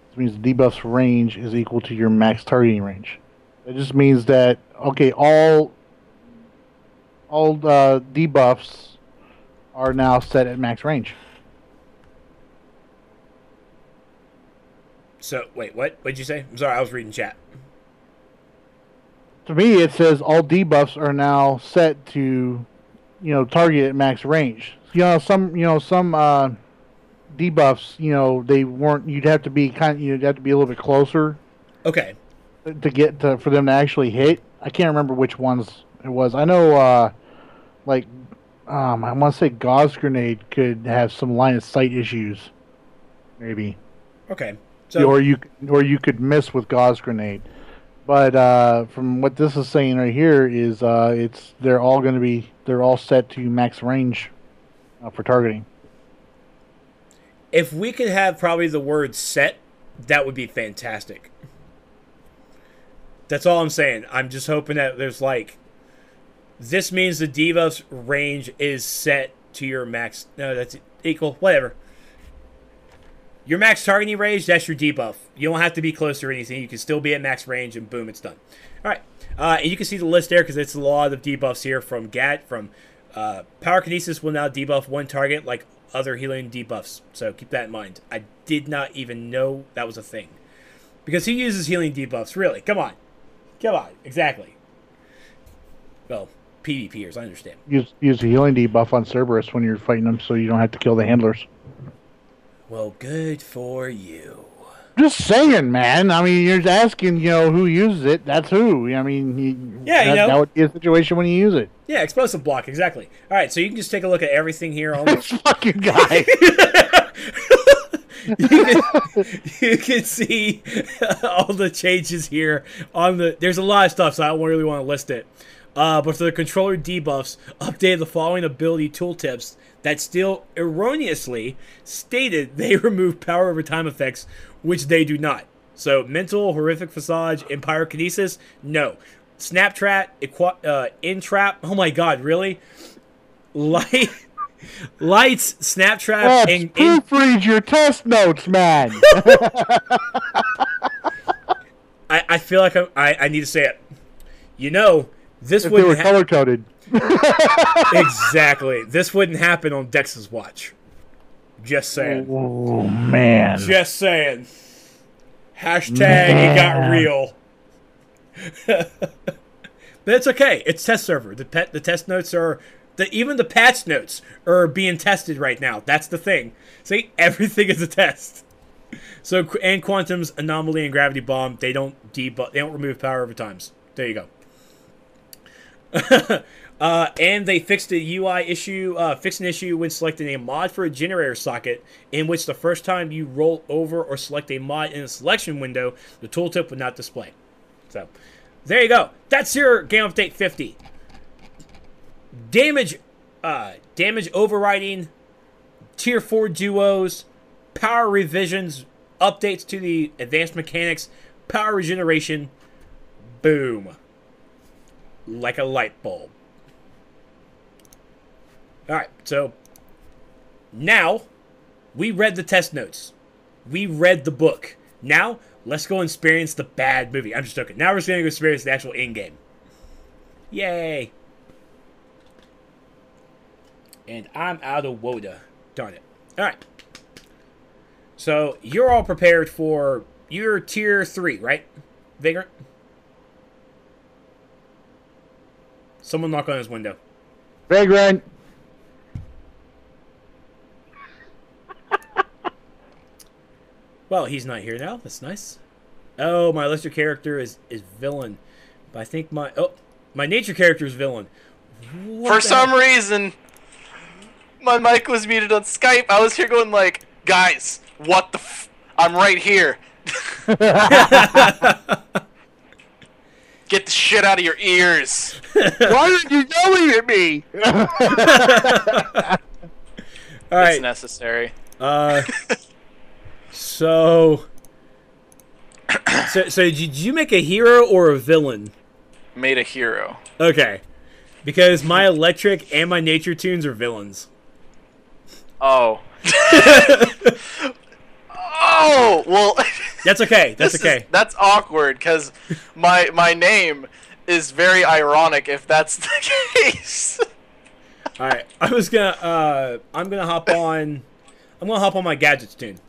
This means the debuff's range is equal to your max targeting range. It just means that, okay, all debuffs are now set at max range. So, wait, what? What did you say? I'm sorry, I was reading chat. To me, it says all debuffs are now set to, target at max range. Some debuffs, they weren't. You'd have to be a little bit closer. Okay. For them to actually hit. I can't remember which ones it was. I know, I want to say Gauze Grenade could have some line of sight issues, maybe. Okay. So, or you could miss with Gauze Grenade. But from what this is saying right here is they're all set to max range for targeting. If we could have probably the word set, that would be fantastic. That's all I'm saying. I'm just hoping that there's this means the debuff's range is set to your max. No, that's equal. Whatever. Your max targeting range, that's your debuff. You don't have to be close or anything. You can still be at max range, and boom, it's done. All right. And you can see the list there because it's a lot of debuffs here from GAT. From Pyrokinesis will now debuff one target like other healing debuffs. So keep that in mind. I did not even know that was a thing. Because he uses healing debuffs. Really. Come on. Come on. Exactly. Well, PvPers, I understand. Use a healing debuff on Cerberus when you're fighting them so you don't have to kill the handlers. Well, good for you. Just saying, man. I mean, you're asking, who uses it. That's who. I mean, that would be a situation when you use it. Yeah, explosive block, exactly. All right, so you can just take a look at everything here. On this fucking guy. you can see all the changes here on the. There's a lot of stuff, so I don't really want to list it. But for the controller debuffs, updated the following ability tooltips that still erroneously stated they remove power over time effects, which they do not. So, mental, horrific facade, and pyrokinesis, no. Snap trap, entrap, oh my god, really? Lights, snap trap, and proofread your test notes, man. I feel like I need to say it. This wouldn't they were color coded. Exactly. This wouldn't happen on Dex's watch. Just saying. Oh man. Just saying. Hashtag it got real. But it's okay. It's test server. The test notes are even the patch notes are being tested right now. That's the thing. See, everything is a test. So and Quantum's anomaly and gravity bomb, they don't remove power over times. There you go. And they fixed a UI issue, fixed an issue when selecting a mod for a generator socket, in which the first time you roll over or select a mod in a selection window, the tooltip would not display. So, there you go. That's your game update 50. Damage overriding, tier 4 duos, power revisions, updates to the advanced mechanics, power regeneration, boom. Like a light bulb. Alright, so now we read the test notes. We read the book. Now, let's go experience the bad movie. I'm just joking. Now we're just going to go experience the actual in-game. Yay. And I'm out of Woda. Darn it. Alright. So, you're all prepared for your tier 3, right? Vagrant? Someone knock on his window. Vagrant! Well, he's not here now. That's nice. Oh, my lesser character is villain. But I think my nature character is villain. For some reason, my mic was muted on Skype. I was here going like, guys, What the I'm right here. Get the shit out of your ears. Why are you yelling at me? All right. It's necessary. So did you make a hero or a villain? Made a hero. Okay. Because my electric and my nature tunes are villains. Oh. Oh, well. That's okay. That's okay. That's awkward, because my name is very ironic if that's the case. All right. I'm gonna hop on my gadgets tune.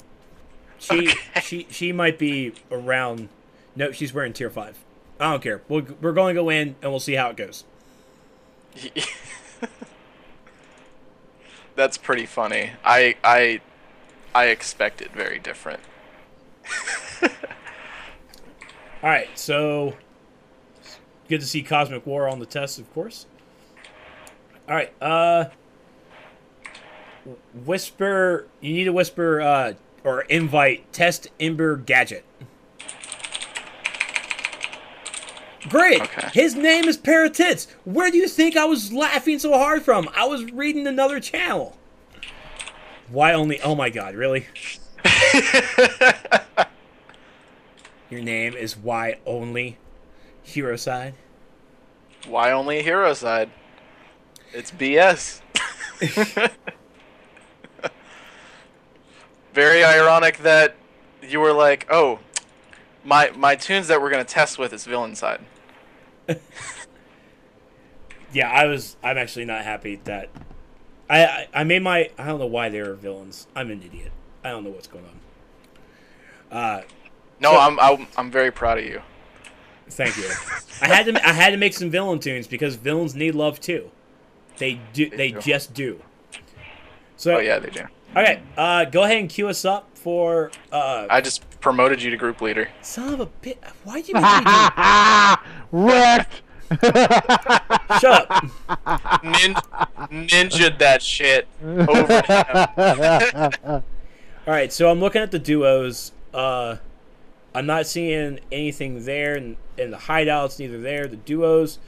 She might be around. No, she's wearing tier 5. I don't care. We're going to go in and we'll see how it goes. That's pretty funny. I expected very different. All right, so good to see Cosmic War on the test, of course. All right, whisper. You need to whisper or invite Test Ember Gadget. Great. Okay. His name is Paratits. Where do you think I was laughing so hard from? I was reading another channel. Why only? Oh my God! Really? Your name is Why Only Hero Side? Why only Hero Side? It's BS. Very ironic that you were like, oh, my tunes that we're gonna test with is Villain Side. Yeah, I'm actually not happy that I made my. I don't know why they were villains. I'm an idiot. I don't know what's going on. No, I'm very proud of you. Thank you. I had to make some villain tunes because villains need love too. They do. They just do. So. Oh yeah, they do. Okay. Go ahead and queue us up for. I just promoted you to group leader. Son of a bitch! Why'd you make me do? Wrecked. Shut up. Ninja'd that shit over him. All right, so I'm looking at the duos. I'm not seeing anything there, in the hideouts, neither there. The duos.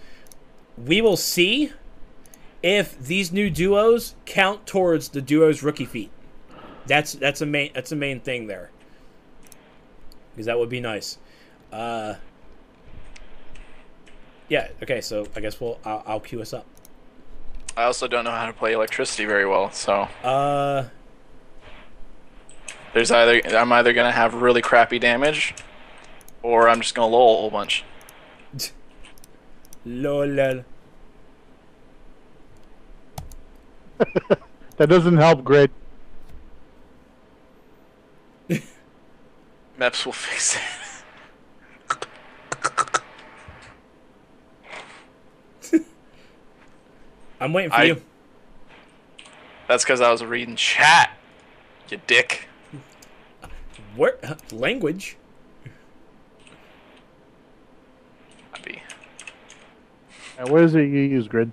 We will see if these new duos count towards the duos rookie feat. That's a main thing there. Because that would be nice. Yeah. Okay. So I guess I'll queue us up. I also don't know how to play electricity very well, so. I'm either gonna have really crappy damage, or I'm just gonna lol a whole bunch. Lol. That doesn't help, Grid. Meps will fix it. I'm waiting for you. That's because I was reading chat, you dick. What language? And what is it you use, Grid?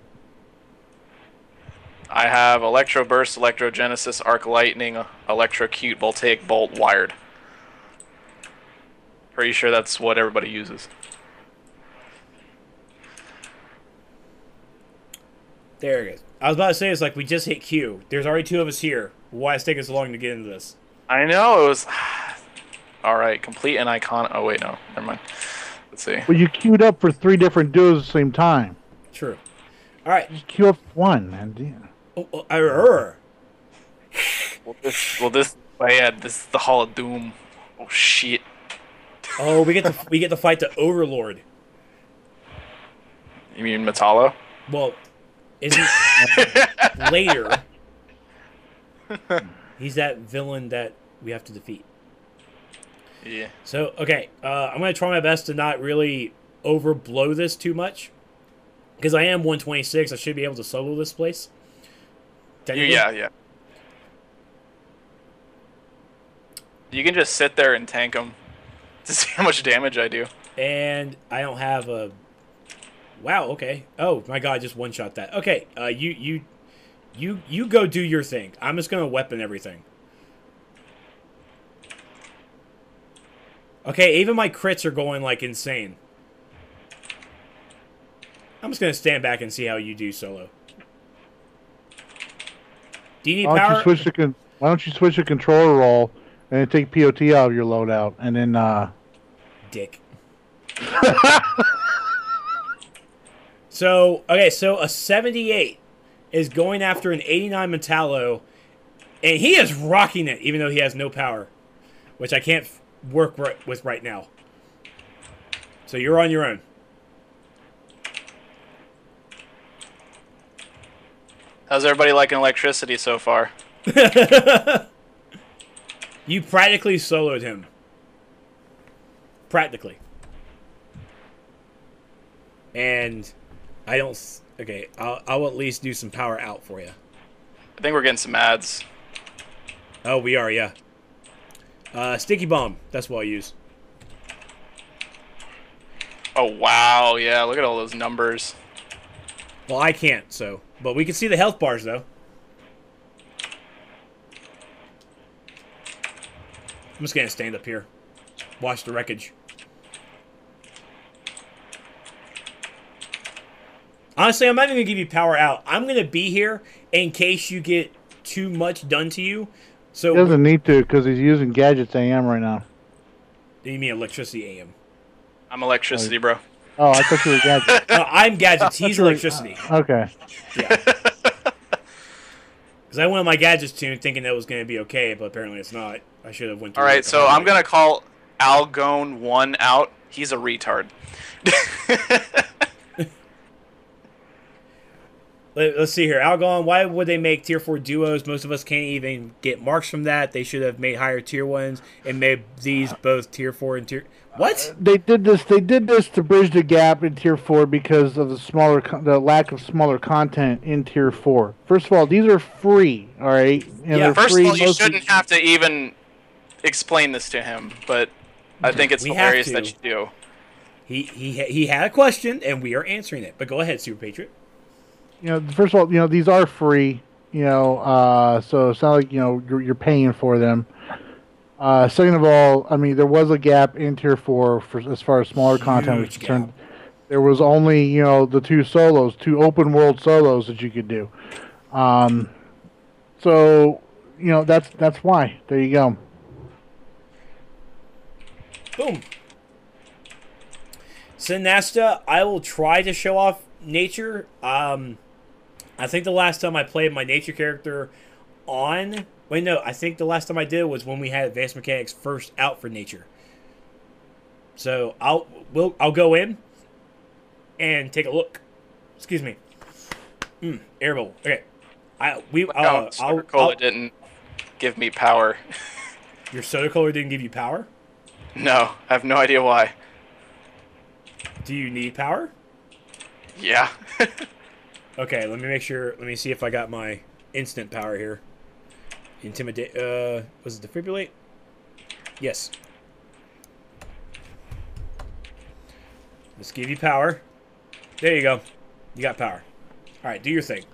I have Electro Burst, Electro Genesis, Arc Lightning, Electrocute, Voltaic Bolt, Wired. Pretty sure that's what everybody uses. There it is. I was about to say, it's like we just hit Q. There's already 2 of us here. Why is it taking so long to get into this? I know, it was... Alright, complete an icon... Oh, wait, no. Never mind. Let's see. Well, you queued up for 3 different duos at the same time. True. Alright. Just queue up 1, man. Well, this... Oh, yeah, this is the Hall of Doom. Oh, shit. Oh, we get to fight the Overlord. You mean Metallo? Well, isn't later? He's that villain that we have to defeat. Yeah. So okay, I'm gonna try my best to not really overblow this too much, because I am 126. I should be able to solo this place. Yeah. You can just sit there and tank them to see how much damage I do. And I don't have a... Wow, okay. Oh, my God, just one-shot that. Okay, you go do your thing. I'm just going to weapon everything. Okay, even my crits are going, like, insane. I'm just going to stand back and see how you do solo. Do you need power? Why don't you switch the controller roll and then take POT out of your loadout and then Dick. So a 78 is going after an 89 Metallo, and he is rocking it, even though he has no power, which I can't work with right now. So you're on your own. How's everybody liking electricity so far? You practically soloed him. Practically. And I don't... Okay, I'll at least do some power out for you. I think we're getting some ads. Oh, we are, yeah. Sticky Bomb. That's what I'll use. Oh, wow. Yeah, look at all those numbers. Well, I can't, so... But we can see the health bars, though. I'm just going to stand up here. Watch the wreckage. Honestly, I'm not even going to give you power out. I'm going to be here in case you get too much done to you. So he doesn't need to because he's using gadgets AM right now. You mean electricity AM? I'm electricity, bro. Oh, I thought you were gadgets. I'm gadgets. He's electricity. Okay. Yeah. Because I went on my gadgets tune thinking that was going to be okay, but apparently it's not. I should have went through. All right, so I'm going to call Algone 1 out. He's a retard. Let's see here. Algon, why would they make tier 4 duos? Most of us can't even get marks from that. They should have made higher tier 1s and made these both tier 4 and tier... What? They did this to bridge the gap in tier 4 because of the lack of smaller content in tier 4. First of all, these are free, all right? And yeah, first of all, you shouldn't have to even explain this to him, but I think it's hilarious that you do. He had a question, and we are answering it. But go ahead, Super Patriot. First of all, these are free, so it's not like, you're paying for them. Second of all, I mean, there was a gap in tier 4 as far as smaller content was concerned. There was only, the two open world solos that you could do. So, that's why. There you go. Boom. Sinasta, I will try to show off nature. I think the last time I played my nature character on... Wait, no. I think the last time I did was when we had Advanced Mechanics first out for nature. So I'll go in and take a look. Excuse me. Air bowl. Okay. Soda Cola didn't give me power. Your Soda Cola didn't give you power? No. I have no idea why. Do you need power? Yeah. Okay, let me make sure. Let me see if I got my instant power here. Intimidate. Was it defibrillate? Yes. Let's give you power. There you go. You got power. All right, do your thing.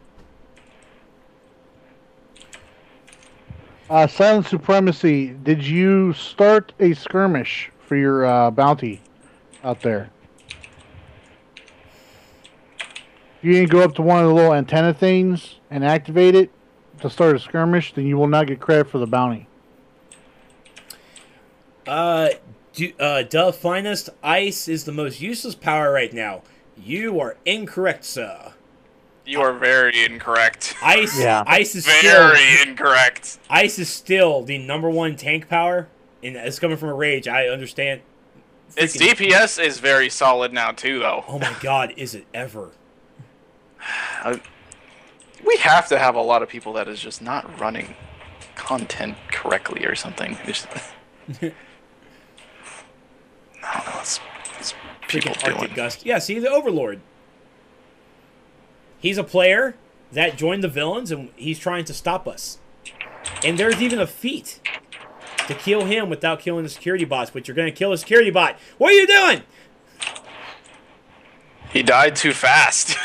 Silent Supremacy. Did you start a skirmish for your bounty out there? If you didn't go up to one of the little antenna things and activate it to start a skirmish, then you will not get credit for the bounty. Dove Finest, ice is the most useless power right now. You are incorrect, sir. You are very incorrect. Ice is very incorrect. Ice is still the #1 tank power, and it's coming from a rage. I understand. Its DPS is very solid now too, though. Oh my God, is it ever? We have to have a lot of people that is just not running content correctly or something. I don't know. It's people doing. Gust. Yeah, see, the Overlord. He's a player that joined the villains, and he's trying to stop us. And there's even a feat to kill him without killing the security bots, but you're going to kill a security bot. What are you doing? He died too fast.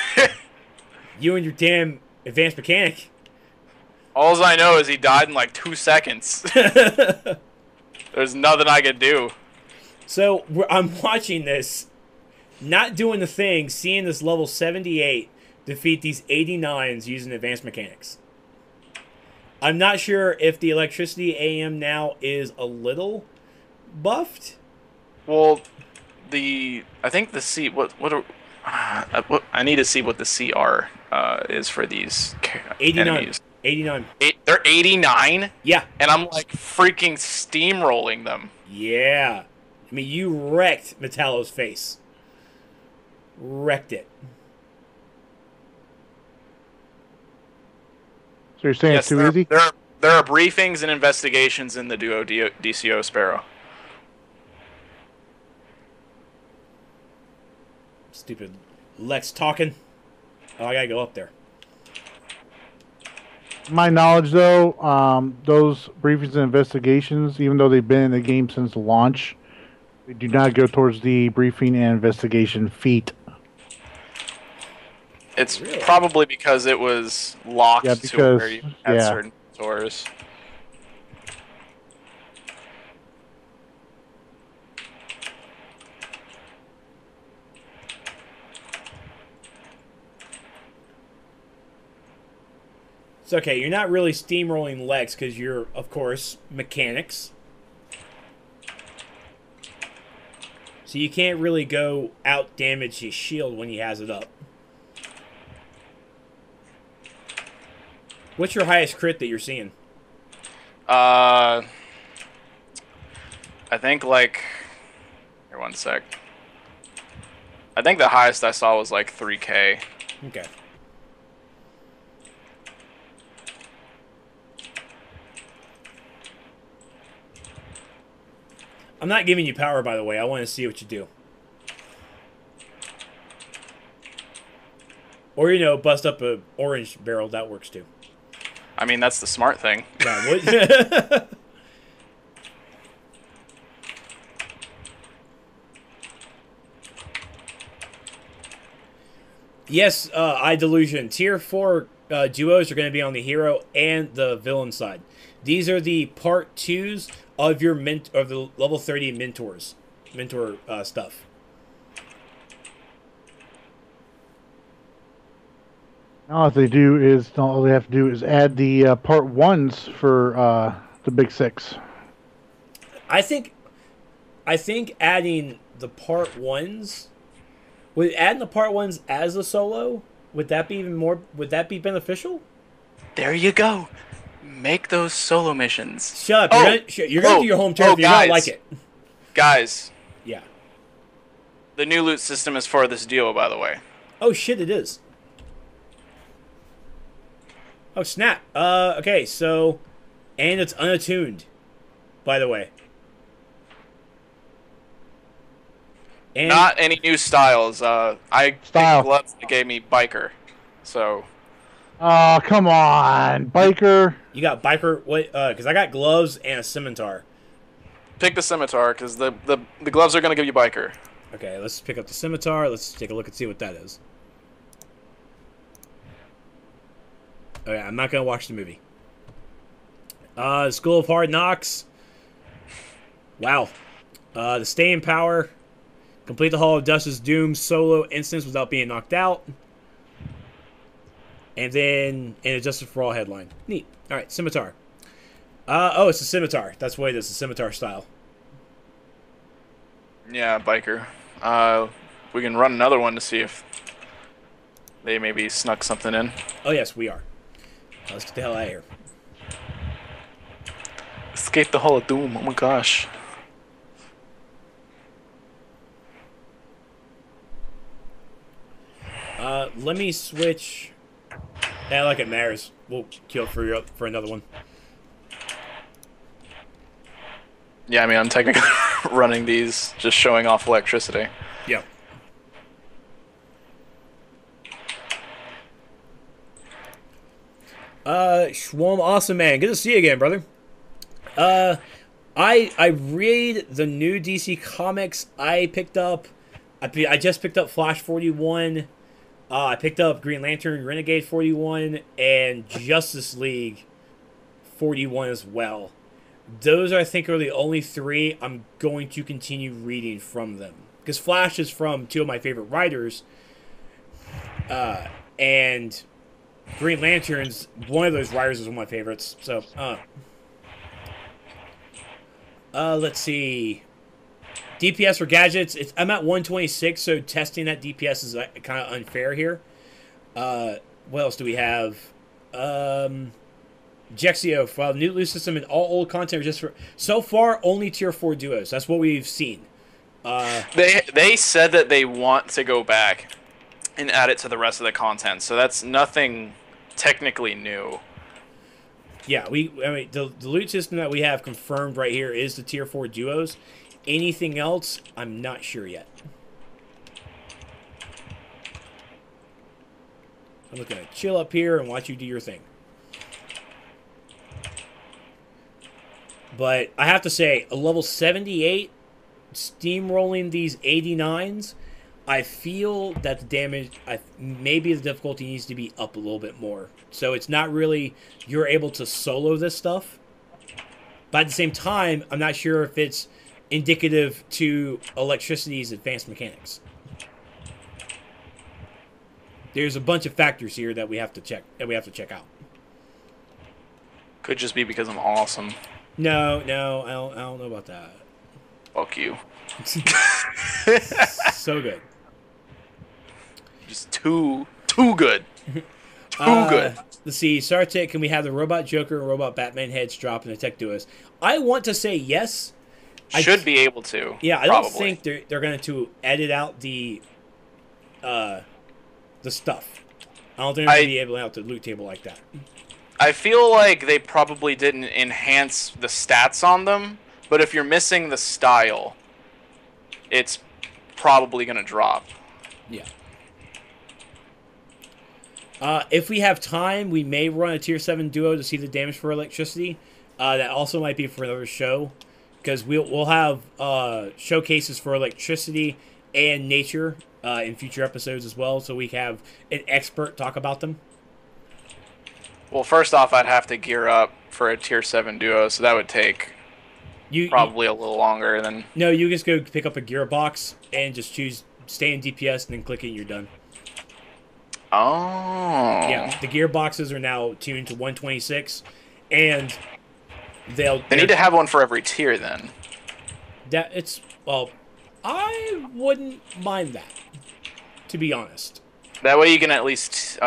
You and your damn advanced mechanic. All I know is he died in like 2 seconds. There's nothing I could do. So I'm watching this, not doing the thing, seeing this level 78 defeat these 89s using advanced mechanics. I'm not sure if the electricity AM now is a little buffed. Well, I think the C I need to see what the CR is for these 89. enemies. 89. They're 89? Yeah. And I'm like freaking steamrolling them. Yeah. I mean, you wrecked Metallo's face. Wrecked it. So you're saying it's too easy? There are briefings and investigations in the duo DCO Sparrow. Stupid Lex talking. Oh, I gotta go up there. My knowledge, though, those briefings and investigations, even though they've been in the game since launch, they do not go towards the briefing and investigation feat. It's probably because it was locked to where you had certain stores. It's okay. You're not really steamrolling Lex because you're, of course, mechanics. So you can't really go out damage his shield when he has it up. What's your highest crit that you're seeing? I think like... Here, one sec. I think the highest I saw was like 3K. Okay. I'm not giving you power, by the way. I want to see what you do. Or, you know, bust up a orange barrel. That works, too. I mean, that's the smart thing. Yeah, yes, Delusion. Tier 4 duos are going to be on the hero and the villain side. These are the part 2s of your of the level 30 mentor stuff. All they do is all they have to do is add the part 1s for the big 6. I think adding the part 1s, adding the part 1s as a solo, would that be even more? Would that be beneficial? There you go. Make those solo missions. Shut up! You're gonna do your home turf. You don't like it, guys. Yeah. The new loot system is for this duo, by the way. Oh shit! It is. Oh snap! Okay, so, and it's unattuned, by the way. And not any new styles. I think gloves gave me biker, so. Oh come on, biker! You got biker? What? Because I got gloves and a scimitar. Pick the scimitar, because the gloves are gonna give you biker. Okay, let's pick up the scimitar. Let's take a look and see what that is. Okay, I'm not gonna watch the movie. School of Hard Knocks. Wow. The Staying Power. Complete the Hall of Dusk's Doom solo instance without being knocked out. And then an Justice for All headline. Neat. Alright, scimitar. Oh, it's a scimitar. That's what it is, a scimitar style. Yeah, biker. We can run another one to see if they maybe snuck something in. Oh yes, we are. Let's get the hell out of here. Escape the Hall of Doom. Oh my gosh. Let me switch. Yeah, like it matters. We'll kill for another one. Yeah, I mean, I'm technically running these, just showing off electricity. Yeah. Schwalm, awesome man. Good to see you again, brother. I read the new DC Comics. I picked up. I just picked up Flash 41. I picked up Green Lantern Renegade 41 and Justice League 41 as well. those I think are the only three I'm going to continue reading from them. Because Flash is from two of my favorite writers, and Green Lantern's one of those writers is one of my favorites. So, let's see. DPS for gadgets. I'm at 126, so testing that DPS is kind of unfair here. What else do we have? Jexio, for new loot system and all old content are just for so far only tier 4 duos. That's what we've seen. They said that they want to go back and add it to the rest of the content, so that's nothing technically new. Yeah, the loot system that we have confirmed right here is the tier 4 duos. Anything else, I'm not sure yet. I'm just gonna chill up here and watch you do your thing. But I have to say, a level 78, steamrolling these 89s, I feel that the damage, maybe the difficulty needs to be up a little bit more. So it's not really, you're able to solo this stuff. But at the same time, I'm not sure if it's indicative to electricity's advanced mechanics. There's a bunch of factors here that we have to check out. Could just be because I'm awesome. No, I don't know about that. Fuck you. So good. Just too good. Too good. Let's see, Sartek, can we have the Robot Joker and Robot Batman heads drop in the Tech Duos? I want to say yes. Should be able to. Yeah, I don't think they're going to edit out the stuff. I don't think they're going to be able to out the loot table like that. I feel like they probably didn't enhance the stats on them, but if you're missing the style, it's probably going to drop. Yeah. If we have time, we may run a Tier 7 duo to see the damage for electricity. That also might be for another show, because we'll have showcases for electricity and nature in future episodes as well, so we have an expert talk about them. Well, first off, I'd have to gear up for a Tier 7 duo, so that would take probably a little longer than... No, you just go pick up a gearbox and just choose stay in DPS and then click it and you're done. Oh. Yeah, the gearboxes are now tuned to 126, and they need to have one for every tier then. Well, I wouldn't mind that, to be honest. That way you can at least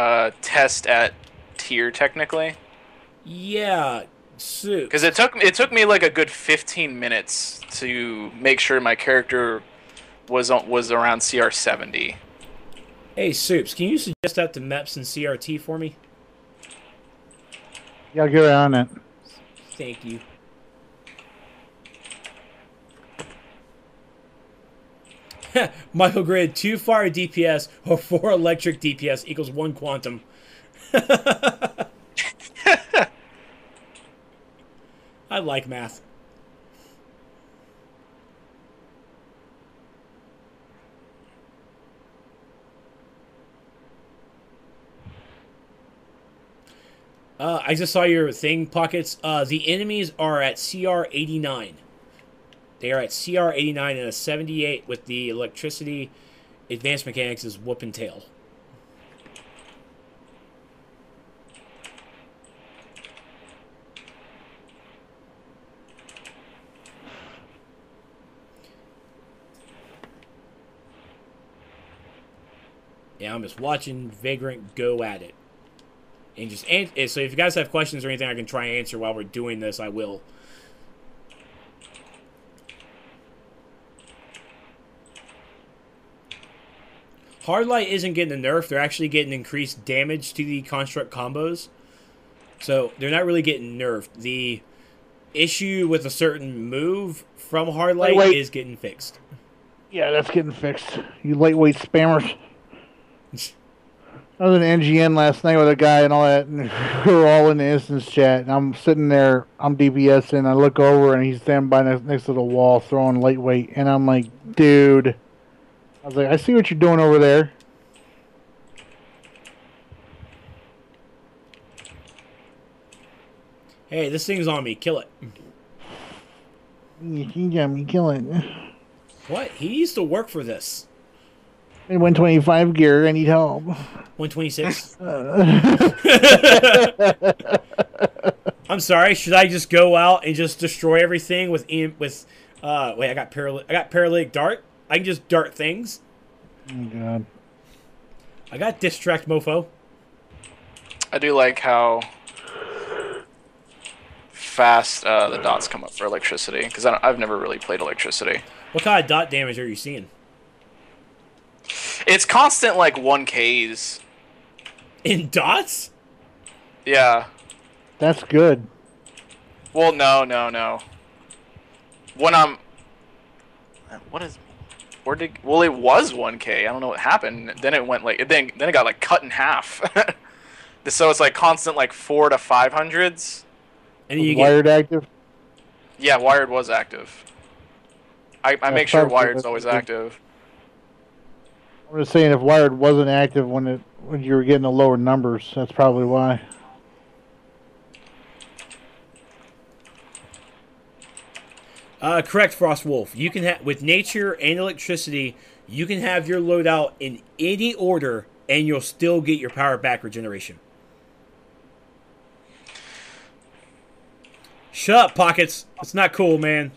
test at tier technically. Yeah, because it took me like a good 15 minutes to make sure my character was around CR 70. Hey Soups, can you suggest that to MEPS and CRT for me? Yeah, I'll get right on it. Thank you. Michael Grid, 2 fire DPS or 4 electric DPS equals 1 quantum. I like math. I just saw your thing, Pockets. The enemies are at CR 89. They are at CR 89 and a 78 with the electricity. Advanced mechanics is whoop and tail. Yeah, I'm just watching Vagrant go at it. And so if you guys have questions or anything I can try and answer while we're doing this, I will. Hardlight isn't getting a nerf. They're actually getting increased damage to the construct combos. So they're not really getting nerfed. The issue with a certain move from Hardlight is getting fixed. Yeah, that's getting fixed. You lightweight spammers. I was in NGN last night with a guy and all that, and we were all in the instance chat, and I'm sitting there, I'm DPS, and I look over, and he's standing by next to the wall throwing lightweight, and I'm like, dude. I was like, I see what you're doing over there. Hey, this thing's on me. Kill it. You got me killing. What? He used to work for this. In 125 gear, I need help. 126. I'm sorry. Should I just go out and just destroy everything with wait? I got paralytic dart. I can just dart things. Oh God. I got distract, mofo. I do like how fast the dots come up for electricity, because I've never really played electricity. What kind of dot damage are you seeing? It's constant, like 1Ks. In dots? Yeah. That's good. Well, no. When I'm... What is... Well, it was 1K. I don't know what happened. Then it went like... Then it got like cut in half. So it's like constant like 400 to 500s. And you wired active? Yeah, wired was active. I make sure wired's always active. I'm just saying, if wired wasn't active when you were getting the lower numbers, that's probably why. Correct, Frostwolf. You can have with nature and electricity. You can have your loadout in any order, and you'll still get your power back regeneration. Shut up, Pockets. It's not cool, man.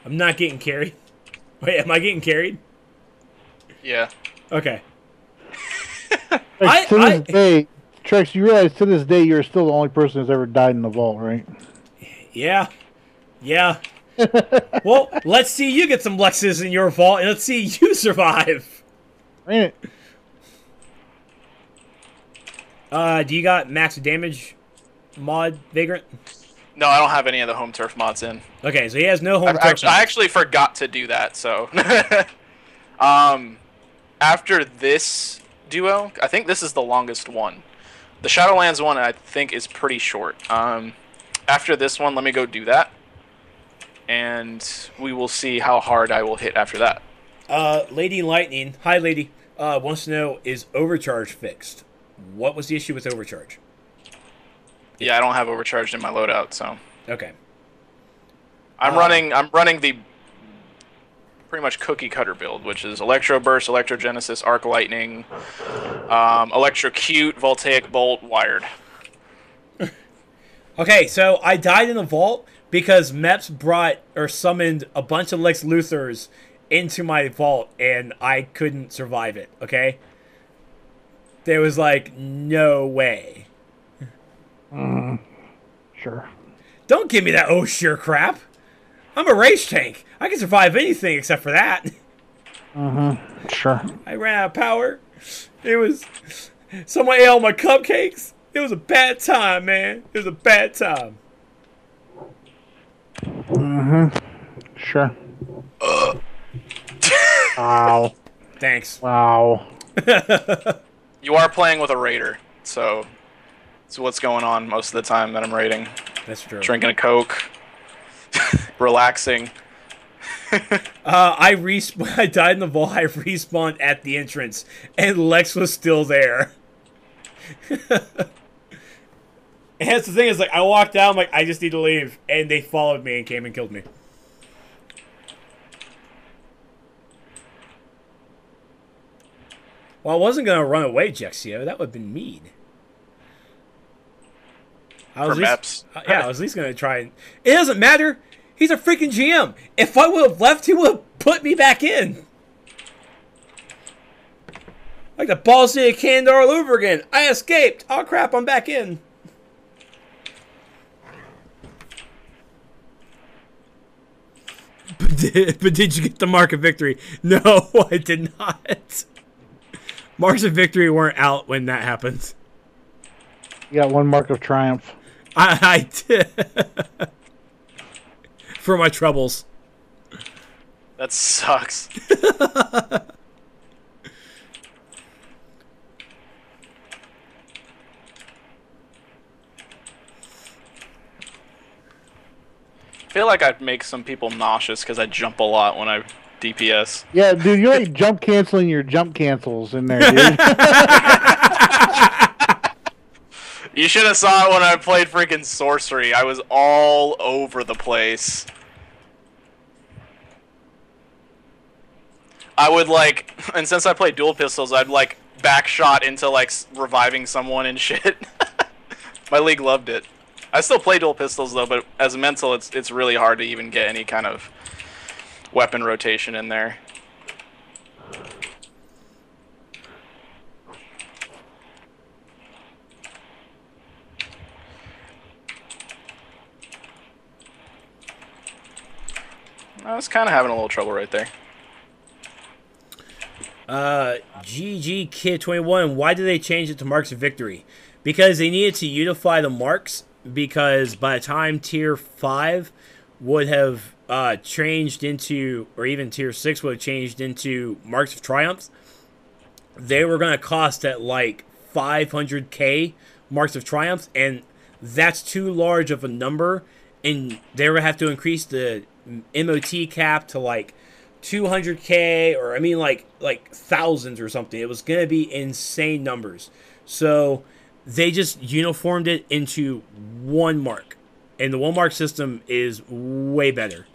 I'm not getting carried. Wait, am I getting carried? Yeah. Okay. To this day, Trex, you realize to this day you're still the only person who's ever died in the vault, right? Yeah. Yeah. Well, let's see you get some Lexes in your vault, and let's see you survive. Ain't it? Do you got max damage mod, Vagrant? No, I don't have any of the home turf mods in. Okay, so he has no home turf mods. I actually forgot to do that, so... after this duo, I think this is the longest one. The Shadowlands one, I think, is pretty short. After this one, let me go do that. And we will see how hard I will hit after that. Lady Lightning, hi lady, wants to know, is overcharge fixed? What was the issue with overcharge? Yeah, I don't have overcharged in my loadout, so. Okay. I'm running the pretty much cookie cutter build, which is Electro Burst, Electrogenesis, Arc Lightning, Electrocute, Voltaic Bolt, Wired. Okay, so I died in the vault because Meps brought or summoned a bunch of Lex Luthors into my vault, and I couldn't survive it, okay? There was like, no way. Sure. Don't give me that oh sure crap. I'm a rage tank. I can survive anything except for that. Sure. I ran out of power. It was... Someone ate all my cupcakes. It was a bad time, man. It was a bad time. Sure. Wow. Thanks. Wow. You are playing with a raider, so it's what's going on most of the time that I'm raiding. That's true. Drinking a Coke. Relaxing. I died in the vault. I respawned at the entrance, and Lex was still there. And that's the thing is, like, I walked out, I'm like, I just need to leave, and they followed me and came and killed me. Well, I wasn't gonna run away, Jexio. That would have been mean. I was I was at least gonna try and... It doesn't matter. He's a freaking GM. If I would have left, he would have put me back in. Like the Ball City Canada all over again. I escaped. Oh crap, I'm back in. But did you get the Mark of Victory? No, I did not. Marks of Victory weren't out when that happened. You got one Mark of Triumph. I did. For my troubles. That sucks. I feel like I'd make some people nauseous because I jump a lot when I DPS. Yeah, dude, you're like jump canceling your jump cancels in there, dude. You should have saw it when I played freaking sorcery. I was all over the place. I would like, and since I played dual pistols, I'd like backshot into like reviving someone and shit. My league loved it. I still play dual pistols though, but as a mental, it's really hard to even get any kind of weapon rotation in there. I was kind of having a little trouble right there. GG Kid 21. Why did they change it to Marks of Victory? Because they needed to unify the marks. Because by the time Tier 5 would have changed into, or even Tier 6 would have changed into Marks of Triumph, they were going to cost at like 500k Marks of Triumph, and that's too large of a number, and they would have to increase the MOT cap to like 200k, or I mean like thousands or something. It was going to be insane numbers. So they just uniformed it into one mark, and the one mark system is way better.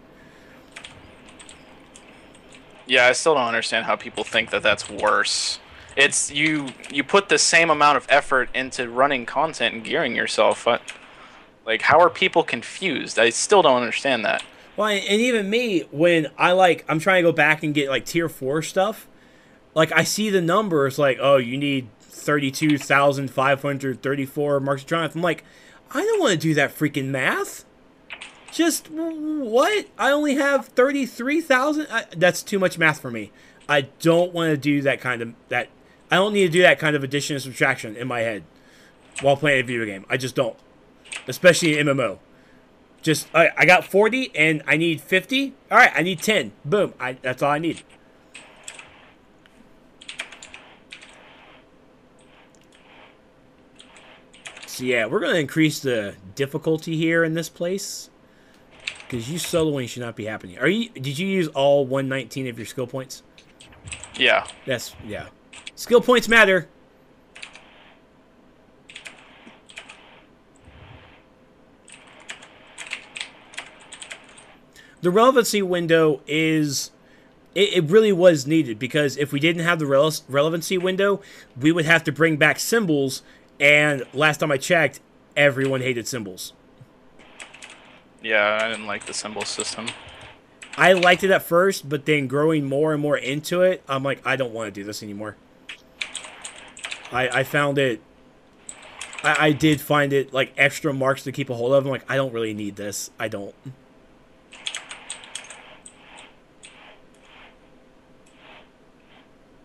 Yeah, I still don't understand how people think that that's worse. It's you put the same amount of effort into running content and gearing yourself. But, like, how are people confused? I still don't understand that. Well, and even me, when I'm trying to go back and get like Tier 4 stuff, like I see the numbers like, oh, you need 32,534 Marks of Triumph. I'm like, I don't want to do that freaking math. Just what? I only have 33,000. That's too much math for me. I don't want to do that kind of I don't need to do that kind of addition and subtraction in my head while playing a video game. I just don't, especially in MMO. Just I got 40 and I need 50. All right, I need 10. Boom. That's all I need. So yeah, we're gonna increase the difficulty here in this place because you soloing should not be happening. Did you use all 119 of your skill points? Yeah. Yeah. Skill points matter. The relevancy window is... It really was needed, because if we didn't have the relevancy window, we would have to bring back symbols, and last time I checked, everyone hated symbols. Yeah, I didn't like the symbol system. I liked it at first, but then growing more and more into it, I'm like, I don't want to do this anymore. I found it... I did find it, like, extra marks to keep a hold of. I'm like, I don't really need this. I don't.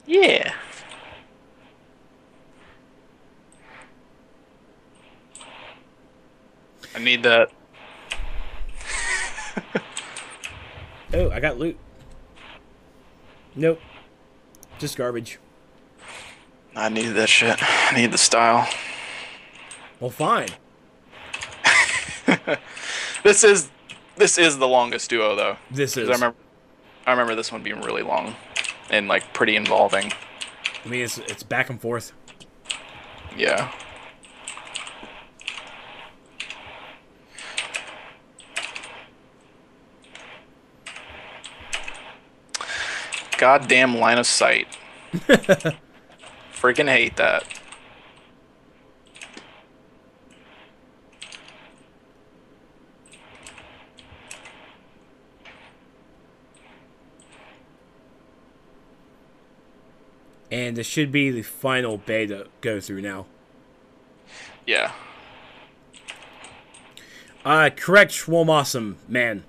Yeah. I need that. Oh, I got loot. Nope. Just garbage. I needed that shit. I need the style. Well, fine. This is the longest duo though. This is. I remember this one being really long and like pretty involving. I mean, it's back and forth. Yeah. Goddamn line of sight. Freaking hate that. And this should be the final bay to go through now. Yeah. Correct, Schwalm Awesome, man.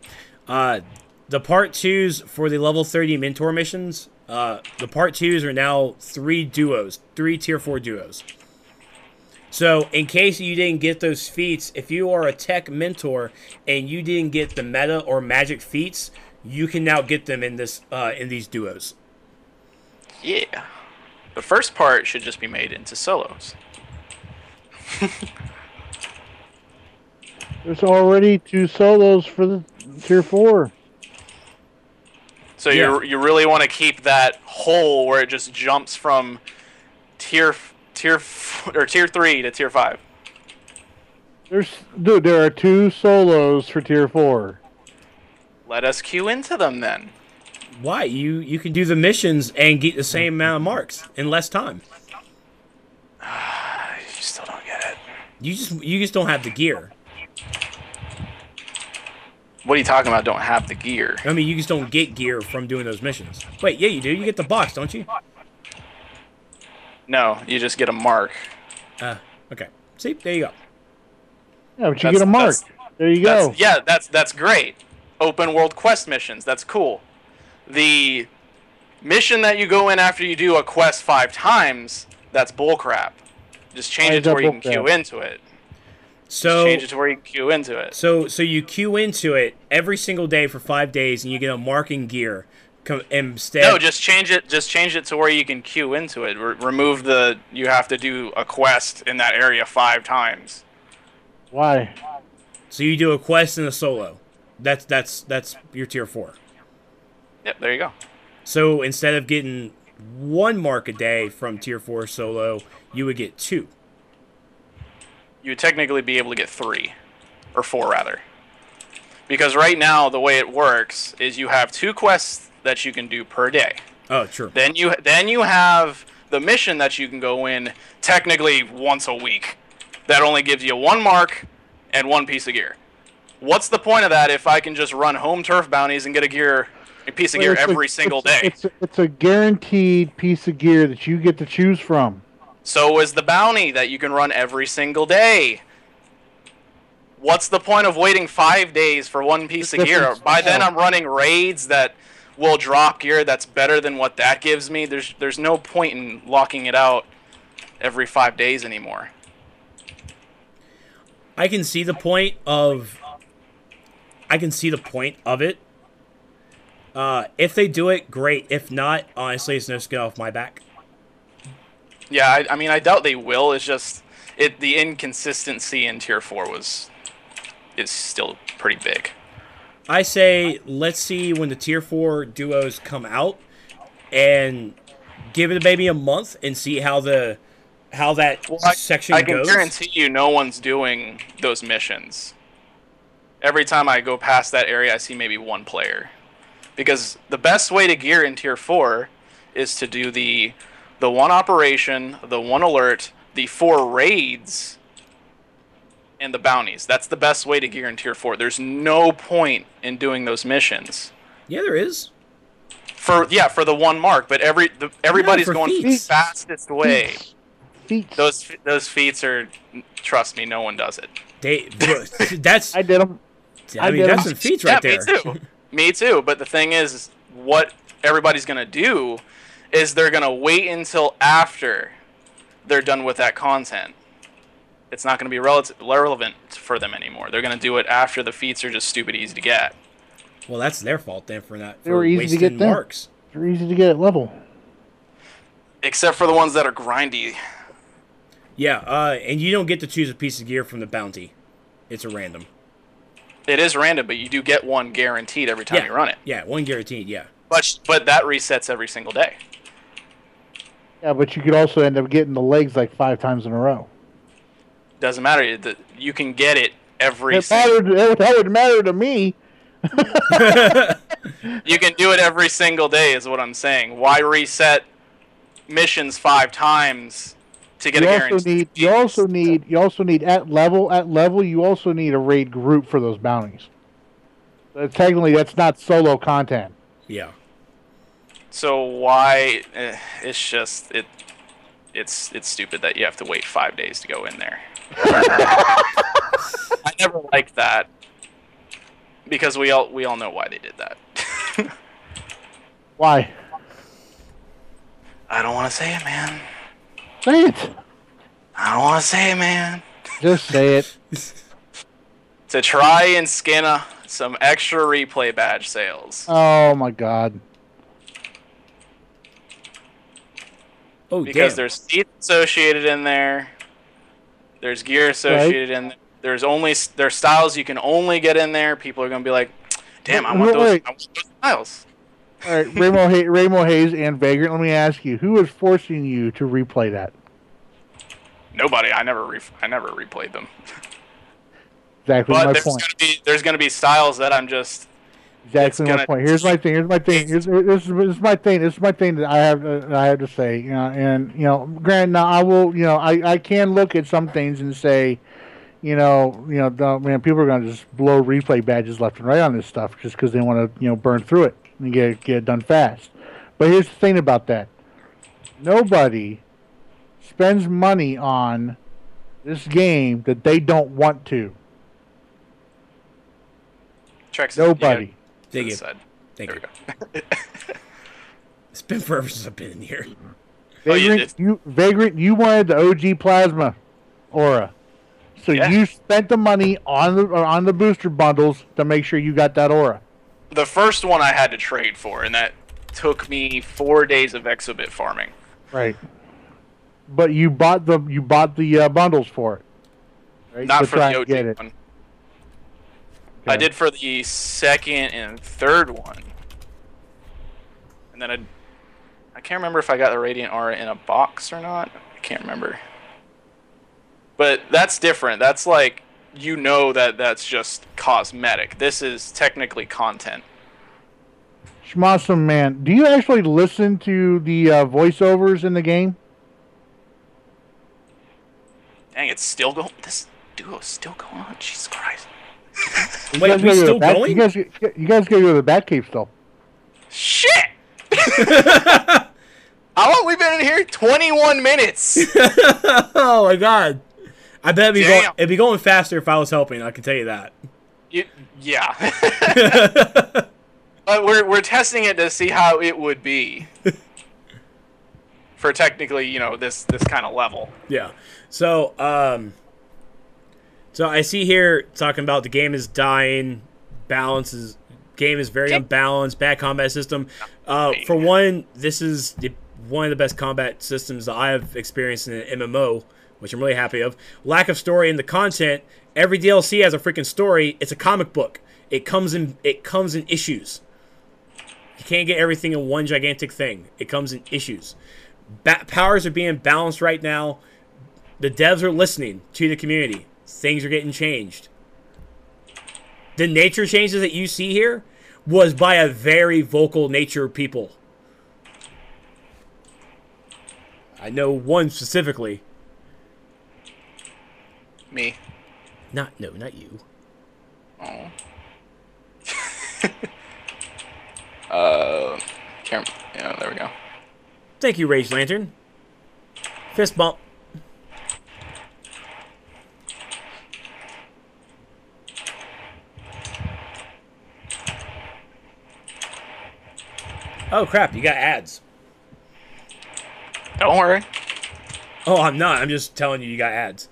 The part 2s for the level 30 mentor missions, the part 2s are now 3 duos, 3 tier 4 duos. So, in case you didn't get those feats, if you are a tech mentor and you didn't get the meta or magic feats, you can now get them in these duos. Yeah. The first part should just be made into solos. There's already 2 solos for the tier 4. So you really want to keep that hole where it just jumps from tier 3 to tier 5. There are 2 solos for Tier 4. Let us queue into them then. Why? You can do the missions and get the same amount of marks in less time. You still don't get it. You just don't have the gear. What are you talking about? Don't have the gear? I mean, you just don't get gear from doing those missions. Wait, yeah, you do. You get the box, don't you? No, you just get a mark. Okay. See, there you go. Yeah, but you get a mark. There you go. That's great. Open world quest missions. That's cool. The mission that you go in after you do a quest 5 times, that's bullcrap. Just change it to where you can queue into it. So change it to where you can queue into it. So you queue into it every single day for 5 days, and you get a marking gear. Instead, no, just change it. Just change it to where you can queue into it. Remove the you have to do a quest in that area 5 times. Why? So you do a quest in a solo. That's your Tier 4. Yep, there you go. So instead of getting 1 mark a day from Tier 4 solo, you would get 2. You would technically be able to get 3. Or 4, rather. Because right now, the way it works is you have 2 quests that you can do per day. Oh, true. Then you have the mission that you can go in technically once a week. That only gives you 1 mark and 1 piece of gear. What's the point of that if I can just run home turf bounties and get a piece of gear every single day? It's a guaranteed piece of gear that you get to choose from. So is the bounty that you can run every single day. What's the point of waiting 5 days for 1 piece of gear? By then I'm running raids that will drop gear that's better than what that gives me. There's no point in locking it out every 5 days anymore. I can see the point of it. If they do it, great. If not, honestly, it's no skin off my back. Yeah, I mean, I doubt they will. It's just the inconsistency in Tier 4 is still pretty big. I say let's see when the Tier 4 duos come out and give it maybe a month and see how that section goes. I can guarantee you no one's doing those missions. Every time I go past that area, I see maybe 1 player. Because the best way to gear in Tier 4 is to do the 1 operation, the 1 alert, the 4 raids, and the bounties. That's the best way to gear in Tier 4. There's no point in doing those missions. Yeah, there is. For the 1 mark, but everybody's going the fastest way. Those feats are, trust me, no one does it. I did them. I mean, that's some feats right there. Me too. Me too. But the thing is, what everybody's gonna do is they're gonna wait until after they're done with that content. It's not gonna be relevant for them anymore. They're gonna do it after the feats are just stupid easy to get. Well, that's their fault then for not. They were easy to get marks. They're easy to get at level. Except for the ones that are grindy. Yeah, and you don't get to choose a piece of gear from the bounty. It's a random. It is random, but you do get 1 guaranteed every time you run it. Yeah, 1 guaranteed, yeah. But that resets every single day. Yeah, but you could also end up getting the legs like 5 times in a row. Doesn't matter. You can get it every That would matter to me. You can do it every single day is what I'm saying. Why reset missions 5 times to get a guarantee? You also need at level you also need a raid group for those bounties. Technically that's not solo content. Yeah. So why it's just it's stupid that you have to wait 5 days to go in there. I never liked that. Because we all know why they did that. Why? I don't want to say it, man. Say it. I don't want to say it, man. Just say it. To try and skin some extra replay badge sales. Oh my god. Oh, because there's feats associated in there. There's gear associated in there. There's styles you can only get in there. People are gonna be like, "Damn, I want those styles." All right, Ramo Hayes and Vagrant. Let me ask you, who is forcing you to replay that? Nobody. I never replayed them. Exactly But my point. there's gonna be styles that I'm just. Exactly my point. Here's my thing. This is my thing. This is my thing that I have to say. You know, and granted, now I will. I can look at some things and say, man, people are going to just blow replay badges left and right on this stuff just because they want to, burn through it and get it done fast. But here's the thing about that: nobody spends money on this game that they don't want to. Trex, nobody. Thank you. Thank you. It's been forever since I've been in here. Vagrant, you wanted the OG plasma aura, so you spent the money on the booster bundles to make sure you got that aura. The first one I had to trade for, and that took me 4 days of exobit farming. Right, but you bought the bundles for it. Right? Not for the OG get it. one. Okay. I did for the second and third one, and then I can't remember if I got the Radiant Aura in a box or not. I can't remember. But that's different. That's like, that's just cosmetic. This is technically content. Schmossum, man, do you actually listen to the voiceovers in the game? Dang, it's still going. This duo's still going on. Jesus Christ. Wait, we still going? You guys gotta go to the Batcave still. Shit! How long we been in here? 21 minutes. Oh my god! I bet it'd be going faster if I was helping. I can tell you that. Yeah. But we're testing it to see how it would be for technically, this kind of level. Yeah. So So I see here talking about the game is dying, game is very unbalanced, bad combat system. For one, this is one of the best combat systems that I have experienced in an MMO, which I'm really happy of. Lack of story in the content. Every DLC has a freaking story. It's a comic book. It comes in issues. You can't get everything in one gigantic thing. It comes in issues. Powers are being balanced right now. The devs are listening to the community. Things are getting changed. The nature changes that you see here was by a very vocal nature people. I know one specifically. Me. Not you. Oh. Yeah, there we go. Thank you, Rage Lantern. Fist bump. Oh crap, you got ads. Don't worry. Oh, I'm not. I'm just telling you got ads.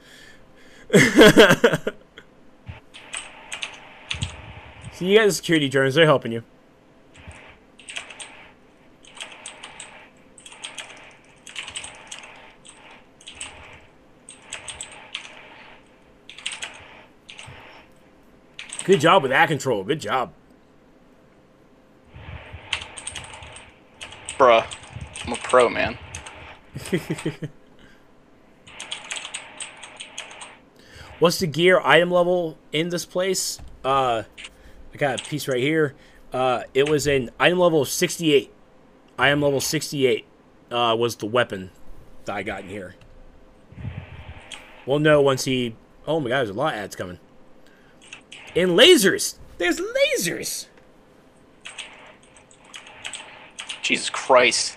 So you got the security drones, they're helping you. Good job with that control. Good job. Bruh. I'm a pro, man. What's the gear item level in this place? I got a piece right here. It was an item level of 68. Item level 68 was the weapon that I got in here. We'll know once he... Oh my god, there's a lot of ads coming. And lasers! There's lasers! Jesus Christ.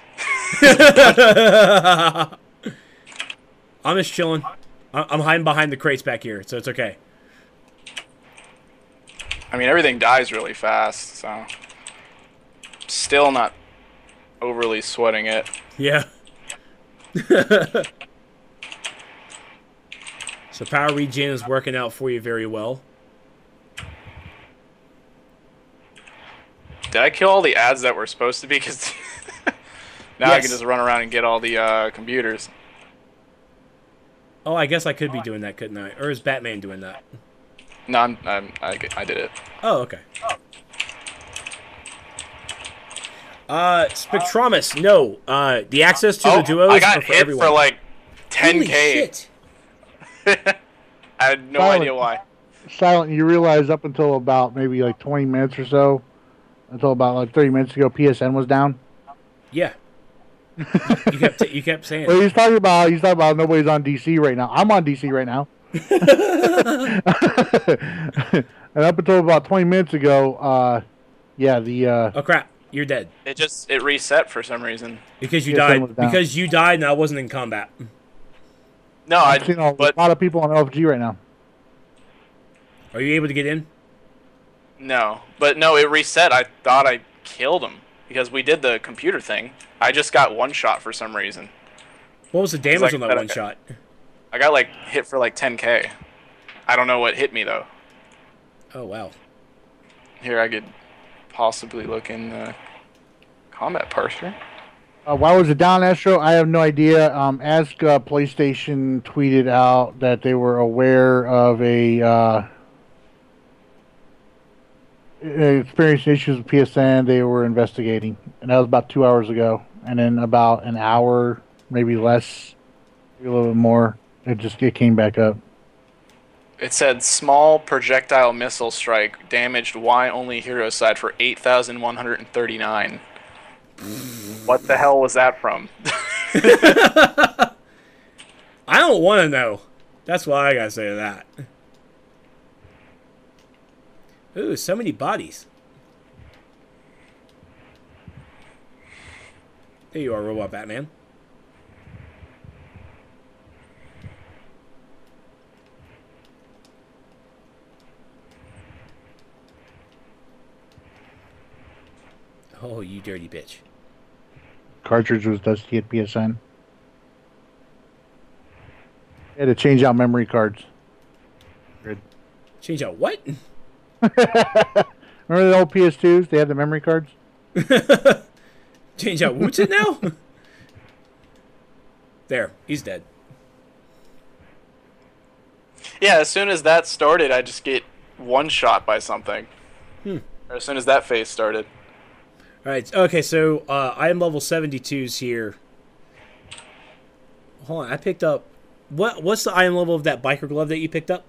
I'm just chilling. I'm hiding behind the crates back here, so it's okay. I mean, everything dies really fast, so... Still not overly sweating it. Yeah. So power regen is working out for you very well. Did I kill all the ads that were supposed to be? Because now I can just run around and get all the computers. Oh, I guess I could be doing that, couldn't I? Or is Batman doing that? No, I did it. Oh, okay. Spectromus, no. The access to the duos I got are for hit everyone. for like 10K. Holy shit. I had no idea why. Silent, you realize up until about maybe like 20 minutes or so, until about like 30 minutes ago, PSN was down. Yeah. You kept saying. Well, he's talking about nobody's on DC right now. I'm on DC right now. And up until about 20 minutes ago, yeah, the oh crap, you're dead. It reset for some reason. Because you died. Because you died and I wasn't in combat. No, I've seen a lot of people on LFG right now. Are you able to get in? No, but no, it reset. I thought I killed him because we did the computer thing. I just got one shot for some reason. What was the damage on that one shot? I got like hit for like 10k. I don't know what hit me though. Oh wow. Here, I could possibly look in the combat parser. Why was it down, Astro? I have no idea. Ask PlayStation tweeted out that they were aware of experienced issues with PSN. They were investigating, and that was about 2 hours ago. And then about an hour, maybe less, maybe a little bit more, it came back up. It said small projectile missile strike damaged Y only hero side for 8,139. What the hell was that from? I don't want to know. That's why I gotta say to that. Ooh, so many bodies. There you are, Robot Batman. Oh, you dirty bitch. Cartridge was dusty at PSN. They had to change out memory cards. Good. Change out what? Remember the old PS2s? They had the memory cards? Change out Wootsit now? There, he's dead. Yeah, as soon as that started, I just get one shot by something. Or as soon as that phase started. Alright, okay, so I am level 72s here. Hold on, I picked up... What's the item level of that biker glove that you picked up?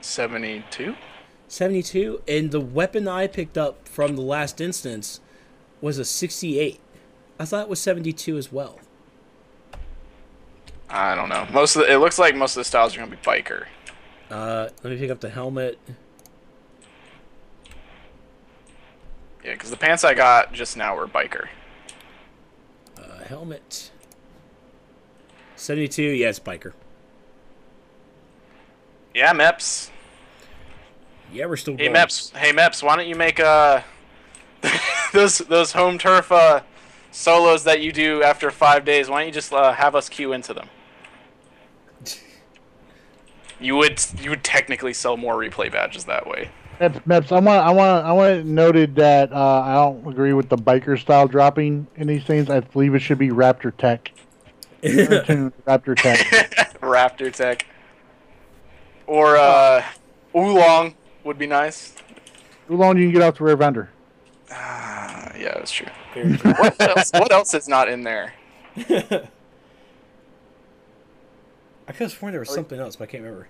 72? 72? And the weapon I picked up from the last instance was a 68. I thought it was 72 as well. I don't know. It looks like most of the styles are going to be biker. Let me pick up the helmet. Yeah, because the pants I got just now were biker. Helmet. 72, yeah, it's biker. Yeah, Meps. Yeah, we're still going. Hey, Meps, why don't you make those home turf solos that you do after 5 days, why don't you just have us queue into them? You would technically sell more replay badges that way. Meps, I want it noted that I don't agree with the biker style dropping in these things. I believe it should be Raptor Tech. Raptor Tech. Raptor Tech. Or Oolong would be nice. Oolong you can get off the Rare Vendor. Yeah, that's true. What else is not in there? I could have sworn there was something else, but I can't remember.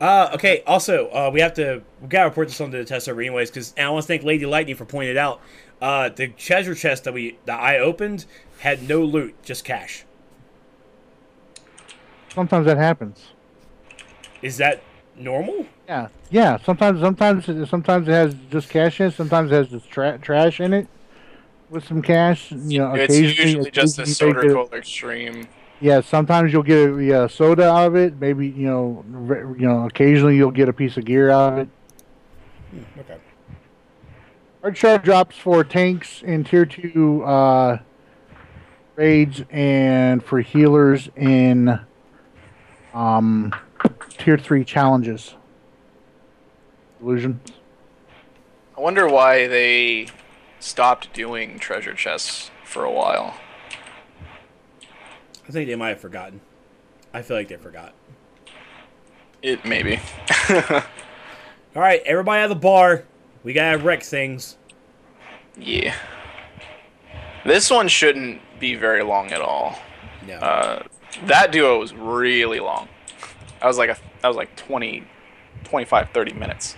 Okay, also, we gotta report this on the test server anyways, because I want to thank Lady Lightning for pointing it out. The treasure chest that I opened had no loot, just cash. Sometimes that happens. Is that normal? Yeah. Sometimes it has just cash in it. Sometimes it has just trash in it with some cash. You know, it's usually just a soda cola extreme. Yeah, sometimes you'll get a soda out of it. Maybe occasionally you'll get a piece of gear out of it. Okay. Hard shard drops for tanks in tier 2 raids and for healers in tier 3 challenges. Illusion. I wonder why they stopped doing treasure chests for a while. I think they might have forgotten. I feel like they forgot. It maybe. All right, everybody at the bar. We gotta wreck things. Yeah. This one shouldn't be very long at all. No. That duo was really long. That was like 20, 25, 30 minutes.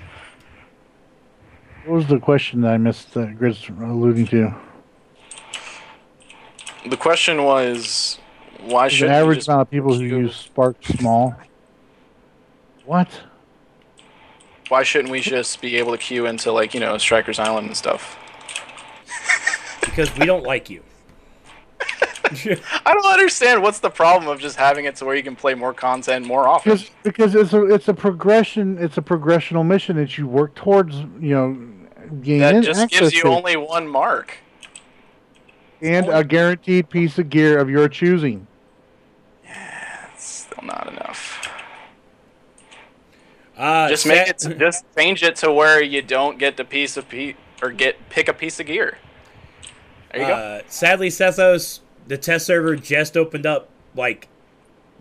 What was the question that I missed that Grid's alluding to? The question was, why should the average amount of people who use Spark small? What? Why shouldn't we just be able to queue into, like, Strikers Island and stuff? Because we don't like you. I don't understand what's the problem of just having it to where you can play more content more often. Because it's a progression. It's a progressional mission that you work towards. Gaining that just access gives you to. only one mark. And a guaranteed piece of gear of your choosing. Yeah, it's still not enough. Just change it to where you don't get the pick a piece of gear. There you go. Sadly, Sethos, the test server just opened up like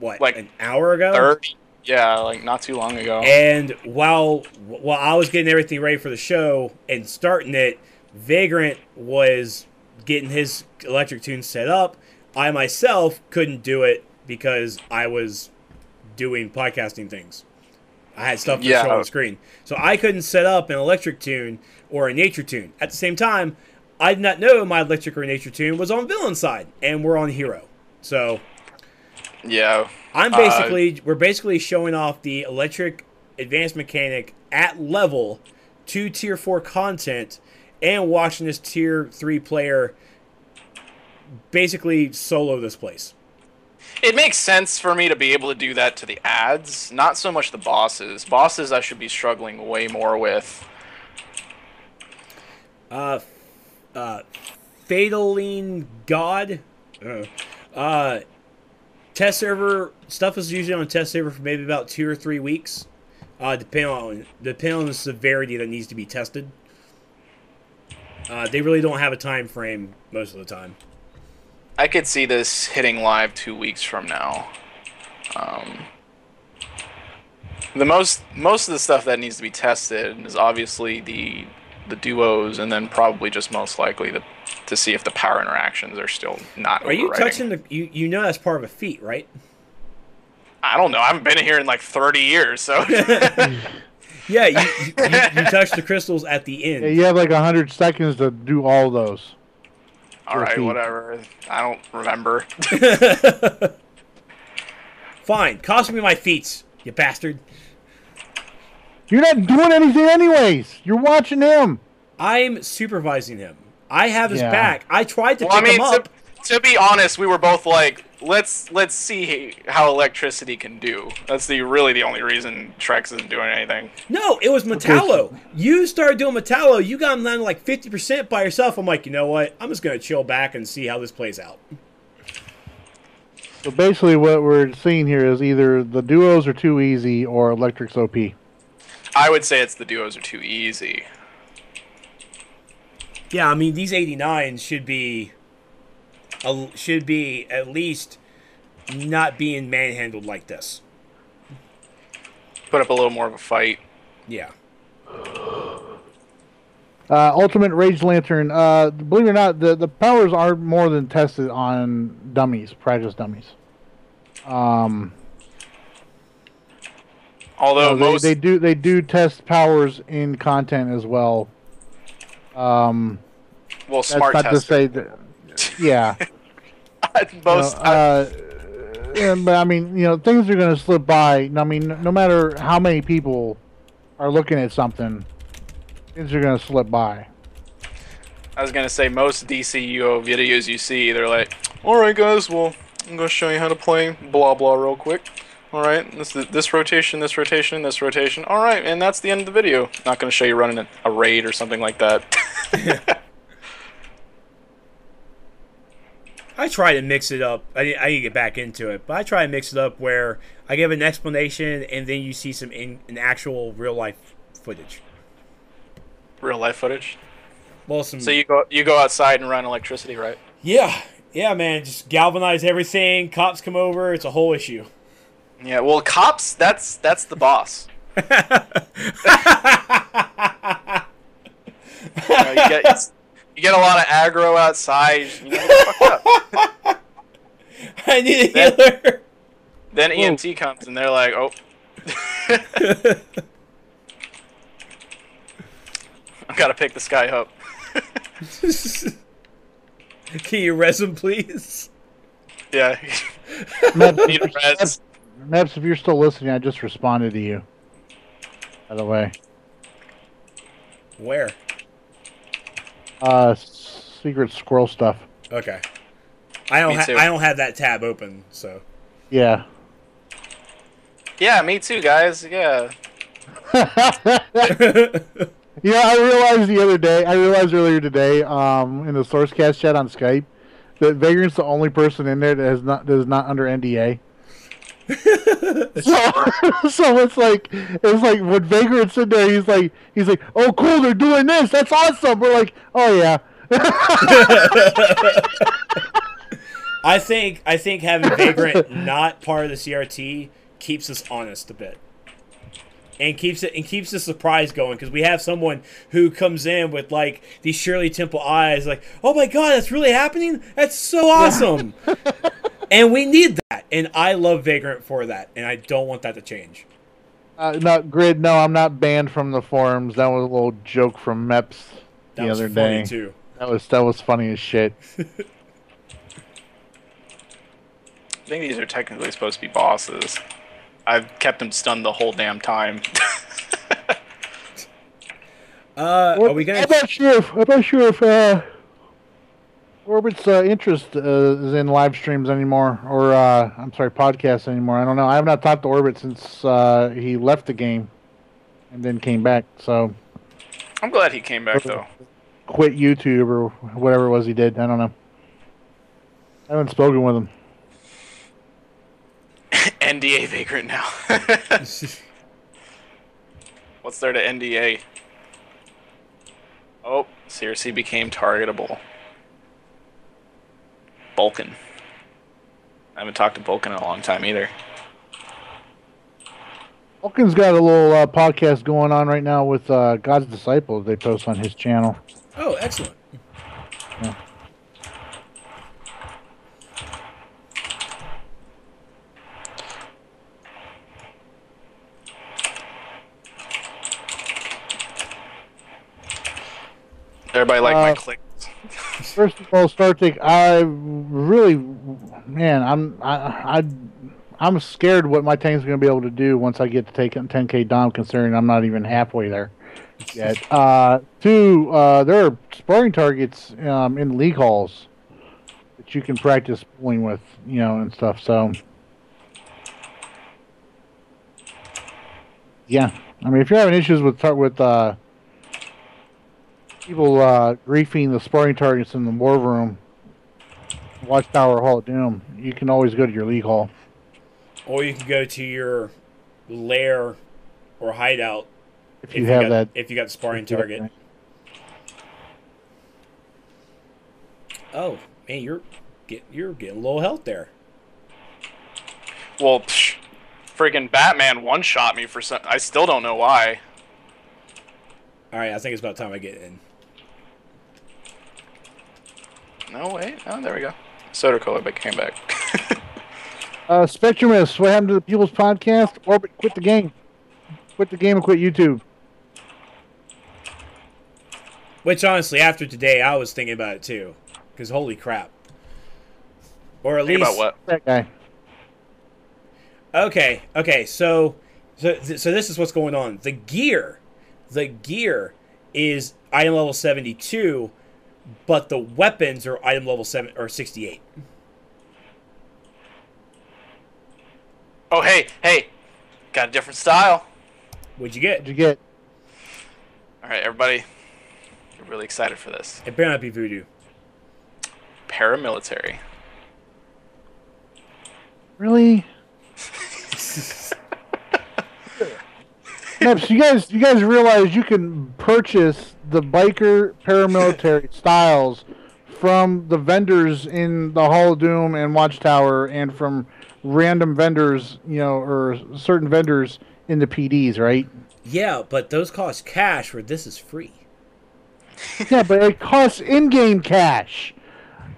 an hour ago. 30. Yeah, like not too long ago. And while I was getting everything ready for the show and starting it, Vagrant was getting his electric tune set up. I myself couldn't do it because I was doing podcasting things. I had stuff to show on the screen. So I couldn't set up an electric tune or a nature tune. At the same time, I did not know my electric or nature tune was on villain side, and we're on hero. So yeah, we're basically showing off the electric advanced mechanic at level to tier 4 content and watching this tier 3 player basically solo this place. It makes sense for me to be able to do that to the ads, not so much the bosses. Bosses I should be struggling way more with. Fataline God. Test server stuff is usually on test server for maybe about 2 or 3 weeks, depending on the severity that needs to be tested. They really don't have a time frame most of the time. I could see this hitting live 2 weeks from now. The most of the stuff that needs to be tested is obviously the duos, and then probably just most likely to see if the power interactions are still not. Are you touching the? You know that's part of a feat, right? I don't know. I haven't been here in like 30 years, so. Yeah, you touch the crystals at the end. Yeah, you have like 100 seconds to do all those. All right, whatever. I don't remember. Fine, cost me my feats, you bastard. You're not doing anything anyways. You're watching him. I'm supervising him. I have his back. I tried to pick him up. To be honest, we were both like, let's see how electricity can do. That's really the only reason Trex isn't doing anything. No, it was Metallo. You started doing Metallo. You got him down to like 50% by yourself. I'm like, you know what? I'm just going to chill back and see how this plays out. So basically what we're seeing here is either the duos are too easy or Electric's OP. I would say it's the duos are too easy. Yeah, I mean, these 89s should be at least not being manhandled like this. Put up a little more of a fight. Yeah. Ultimate Rage Lantern. Believe it or not, the powers are more than tested on dummies, practice dummies. Although they do test powers in content as well. Well, smart that's not to say that. Yeah. Most. But I mean, things are going to slip by. I mean, no matter how many people are looking at something, things are going to slip by. I was going to say, most DCUO videos you see, they're like, alright guys, well, I'm going to show you how to play blah blah real quick. Alright, this rotation, this rotation, this rotation. Alright, and that's the end of the video. Not going to show you running a raid or something like that. I try to mix it up. I need to get back into it, but I try to mix it up where I give an explanation and then you see some in actual real life footage. Real life footage? Well, so you go outside and run electricity, right? Yeah, man. Just galvanize everything. Cops come over. It's a whole issue. Yeah, well, cops. That's the boss. You get a lot of aggro outside. You get fucked up. I need a healer. Then EMT comes and they're like, "Oh, I've got to pick this guy up. Can you res him, please? Yeah. Maps, if you're still listening, I just responded to you. By the way. Where? Secret squirrel stuff. Okay. I don't have that tab open, so. Yeah. Yeah, me too, guys. Yeah. Yeah, I realized earlier today, in the SourceCast chat on Skype, that Vagrant's the only person in there that is not under NDA. so it's like when Vagrant's in there, he's like, oh cool, they're doing this, that's awesome. We're like, oh yeah. I think having Vagrant not part of the CRT keeps us honest a bit. And keeps the surprise going, because we have someone who comes in with like these Shirley Temple eyes, like, "Oh my God, that's really happening! That's so awesome!" And we need that, and I love Vagrant for that, and I don't want that to change. No, Grid. No, I'm not banned from the forums. That was a little joke from Meps the other day. Too. That was funny as shit. I think these are technically supposed to be bosses. I've kept him stunned the whole damn time. Are we gonna? I'm not sure if Orbit's interest is in live streams anymore, or I'm sorry, podcasts anymore. I don't know. I have not talked to Orbit since he left the game and then came back. So I'm glad he came back though. Quit YouTube or whatever it was he did. I don't know. I haven't spoken with him. NDA Vagrant now. What's there to NDA? Oh, CRC became targetable. Vulcan. I haven't talked to Vulcan in a long time either. Vulcan's got a little podcast going on right now with God's Disciples. They post on his channel. Oh, excellent. Yeah. Everybody like my clicks. First of all, StarTech, I'm scared what my tank's going to be able to do once I get to take 10k Dom, considering I'm not even halfway there yet. Two, there are sparring targets in league halls that you can practice pulling with, and stuff. So, yeah, I mean, if you're having issues with people griefing the sparring targets in the war room, Watchtower, Hall of Doom, you can always go to your league hall. Or you can go to your lair or hideout if you got the sparring target. Oh, man, you're getting low health there. Well, freaking Batman one-shot me for some... I still don't know why. Alright, I think it's about time I get in. No, wait. Oh, there we go. Soda Cola came back. Spectrumus, what happened to the People's Podcast? Orbit, quit the game. Quit the game and quit YouTube. Which, honestly, after today, I was thinking about it, too. Because, holy crap. Or at least... about what? That guy. Okay, so this is what's going on. The gear is item level 72, but the weapons are item level 68. Oh, hey, got a different style. What'd you get? What'd you get? All right, everybody, get really excited for this. It better not be voodoo. Paramilitary. Really? Neps, you guys realize you can purchase the biker paramilitary styles from the vendors in the Hall of Doom and Watchtower, and from random vendors, or certain vendors in the PDs, right? Yeah, but those cost cash, where this is free. Yeah, but it costs in-game cash.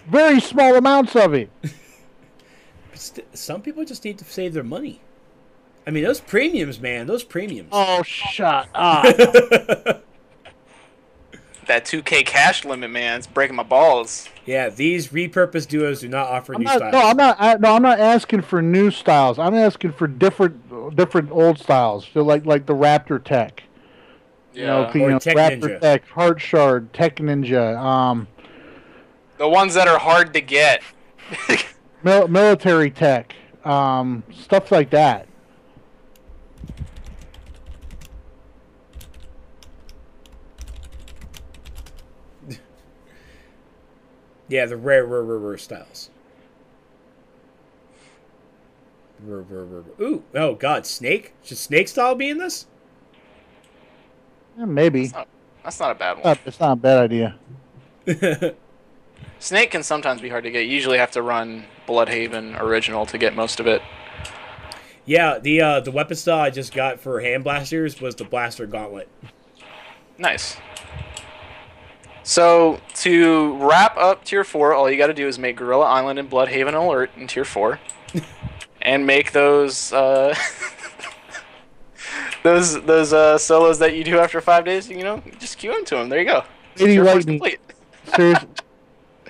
Very small amounts of it. Some people just need to save their money. I mean, those premiums, man. Those premiums. Oh, shut up. That 2K cash limit, man. It's breaking my balls. Yeah, these repurposed duos do not offer new styles. No, I'm not asking for new styles. I'm asking for different old styles. So like the Raptor Tech. Yeah. Tech Raptor Ninja. Tech, Heart Shard, Tech Ninja. The ones that are hard to get. Military Tech. Stuff like that. Yeah, the rare styles. Ooh, oh god, Snake? Should Snake style be in this? Yeah, maybe. That's not a bad one. It's not a bad idea. Snake can sometimes be hard to get. You usually have to run Bloodhaven original to get most of it. Yeah, the weapon style I just got for hand blasters was the Blaster Gauntlet. Nice. So, to wrap up Tier 4, all you got to do is make Gorilla Island and Bloodhaven Alert in Tier 4. And make those solos that you do after 5 days, just queue into them. There you go. Lady Lightning. Seriously.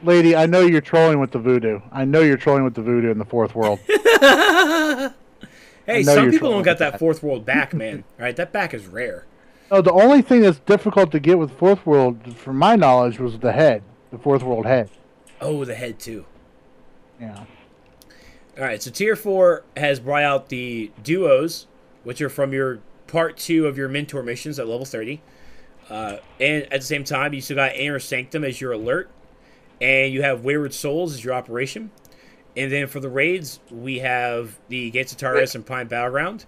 Lady, I know you're trolling with the voodoo. I know you're trolling with the voodoo in the fourth world. Hey, some people don't got that fourth world back, man. All right, that back is rare. No, the only thing that's difficult to get with fourth world, from my knowledge, was the head. The fourth world head. Oh, the head, too. Yeah. All right, so Tier 4 has brought out the duos, which are from your Part 2 of your Mentor missions at level 30. And at the same time, you still got Inner Sanctum as your alert. And you have Wayward Souls as your operation. And then for the raids, we have the Gates of Taurus and Prime Battleground.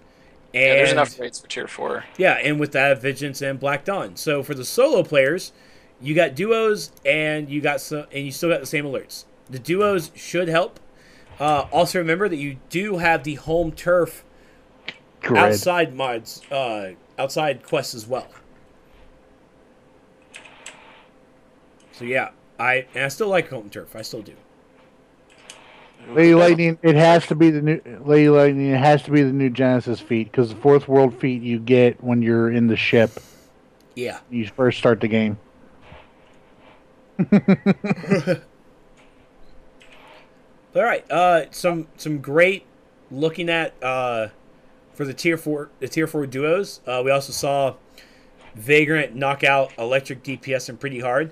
And, yeah, there's enough raids for Tier 4. Yeah, and with that, Vigilance and Black Dawn. So for the solo players, you got duos, and you still got the same alerts. The duos should help. Also remember that you do have the home turf outside mods, outside quests as well. So yeah, I still like home turf. I still do. Lady Lightning, it has to be the new Lady Lightning. It has to be the new Genesis feat because the fourth world feat you get when you're in the ship. Yeah, you first start the game. All right, some great looking at for the tier 4 duos. We also saw Vagrant knock out electric DPS and pretty hard.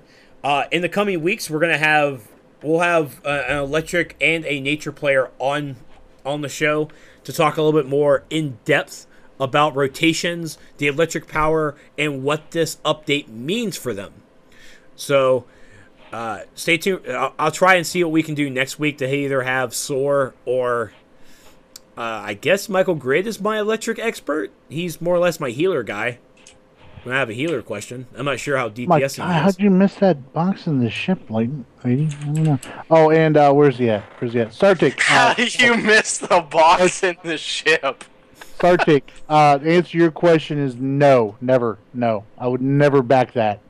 In the coming weeks, we'll have an electric and a nature player on the show to talk a little bit more in depth about rotations, the electric power, and what this update means for them. So stay tuned. I'll try and see what we can do next week to either have Soar or I guess Michael Grid is my electric expert. He's more or less my healer guy. When I have a healer question, I'm not sure how DPS he is. How'd you miss that box in the ship, lady? I don't know. Oh, and where's he at? Sartic. How you missed the box in the ship? Sartic, the answer to your question is no, never, no. I would never back that.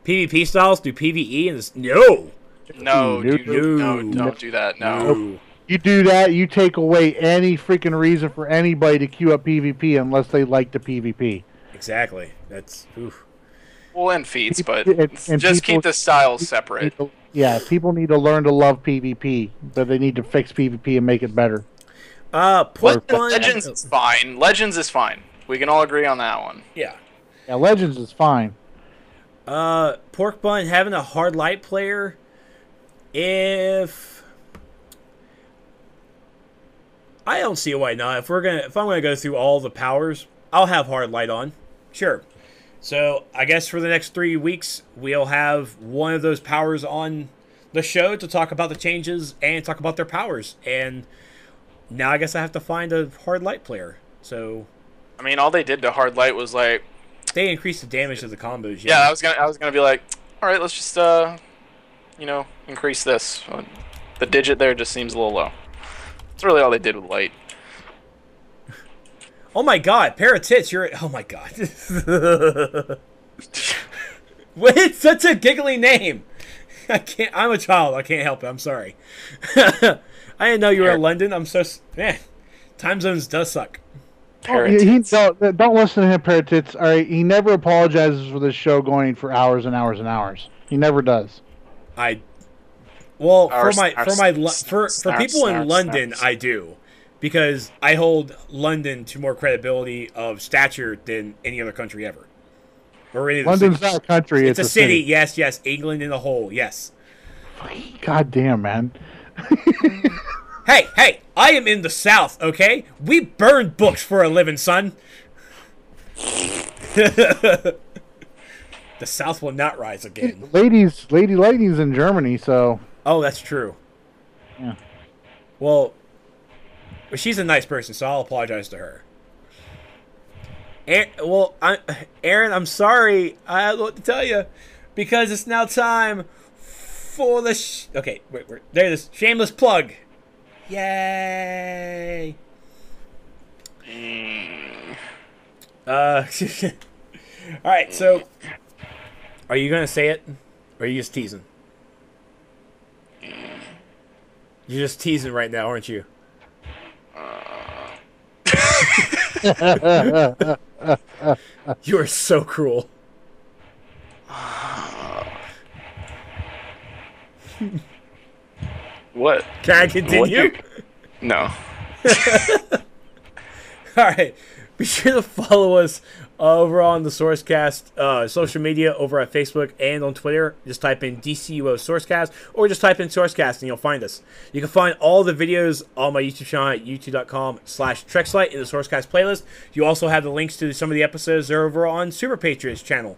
PvP styles do PvE and this? No. No, don't do that. No. You do that, you take away any freaking reason for anybody to queue up PvP unless they like the PvP. Exactly. That's oof. Well, and feats, but and just keep the styles separate. People need to learn to love PvP, but they need to fix PvP and make it better. Legends is fine. Legends is fine. We can all agree on that one. Yeah. Yeah, Legends is fine. Pork Bun having a hard light player. If I don't see why not. If I'm gonna go through all the powers, I'll have hard light on. Sure. So I guess for the next 3 weeks, we'll have one of those powers on the show to talk about the changes and talk about their powers. And now I guess I have to find a hard light player. So, I mean, all they did to hard light was like they increased the damage of the combos. Yeah, I was gonna be like, all right, let's just increase this. The digit there just seems a little low. That's really all they did with light. Oh my god, pair of tits, oh my god. What? It's such a giggly name. I'm a child, I can't help it, I'm sorry. I didn't know you were in London, I'm so, man. Time zones does suck. Don't listen to him, Paratits. All right, he never apologizes for this show going for hours and hours and hours. He never does. For people in London, I do, because I hold London to more credibility of stature than any other country ever. London's not a country; it's a city. Yes, England in a whole. Yes. God damn, man. Hey! I am in the South. Okay, we burn books for a living, son. The South will not rise again. Lady Lightning's in Germany, so. Oh, that's true. Yeah. Well, she's a nice person, so I'll apologize to her. Aaron, I'm sorry. I don't know what to tell you, because it's now time for the. Okay, wait. There it is. Shameless plug. Yay! All right. So, are you gonna say it, or are you just teasing? You're just teasing right now, aren't you? You are so cruel. What? Can I continue? No. All right. Be sure to follow us over on the SourceCast social media over at Facebook and on Twitter. Just type in DCUO SourceCast, or just type in SourceCast and you'll find us. You can find all the videos on my YouTube channel at youtube.com/Trexlight in the SourceCast playlist. You also have the links to some of the episodes over on Super Patriots channel.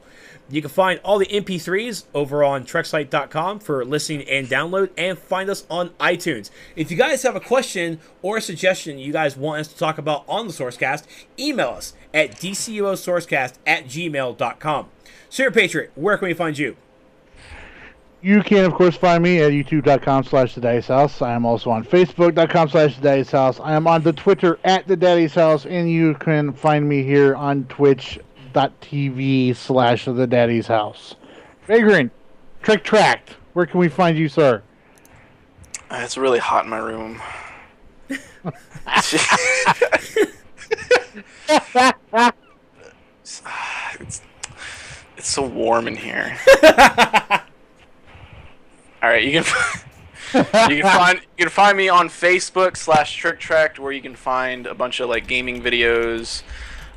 You can find all the MP3s over on Trexlight.com for listening and download, and find us on iTunes. If you guys have a question or a suggestion you guys want us to talk about on the SourceCast, email us at dcuosourcecast@gmail.com. Super Patriot, where can we find you? You can, of course, find me at youtube.com/thedaddy'shouse. I am also on facebook.com/thedaddy'shouse. I am on the Twitter at thedaddy'shouse, and you can find me here on twitch.tv/thedaddy'shouse. Vagrant, Trick Tracked, where can we find you, sir? It's really hot in my room. It's so warm in here. All right, you can find me on Facebook /TrickTracked, where you can find a bunch of like gaming videos.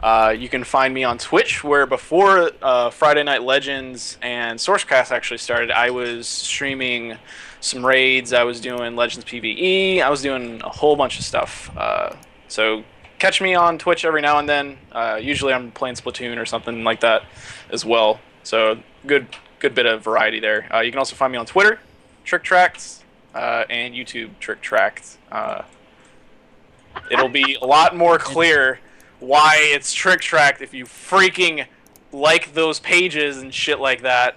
You can find me on Twitch, where before Friday Night Legends and SourceCast actually started, I was streaming some raids. I was doing Legends PvE. I was doing a whole bunch of stuff. So catch me on Twitch every now and then. Usually I'm playing Splatoon or something like that as well. So good bit of variety there. You can also find me on Twitter, TrickTracked, and YouTube, TrickTracked. It'll be a lot more clear why it's TrickTracked if you freaking like those pages and shit like that.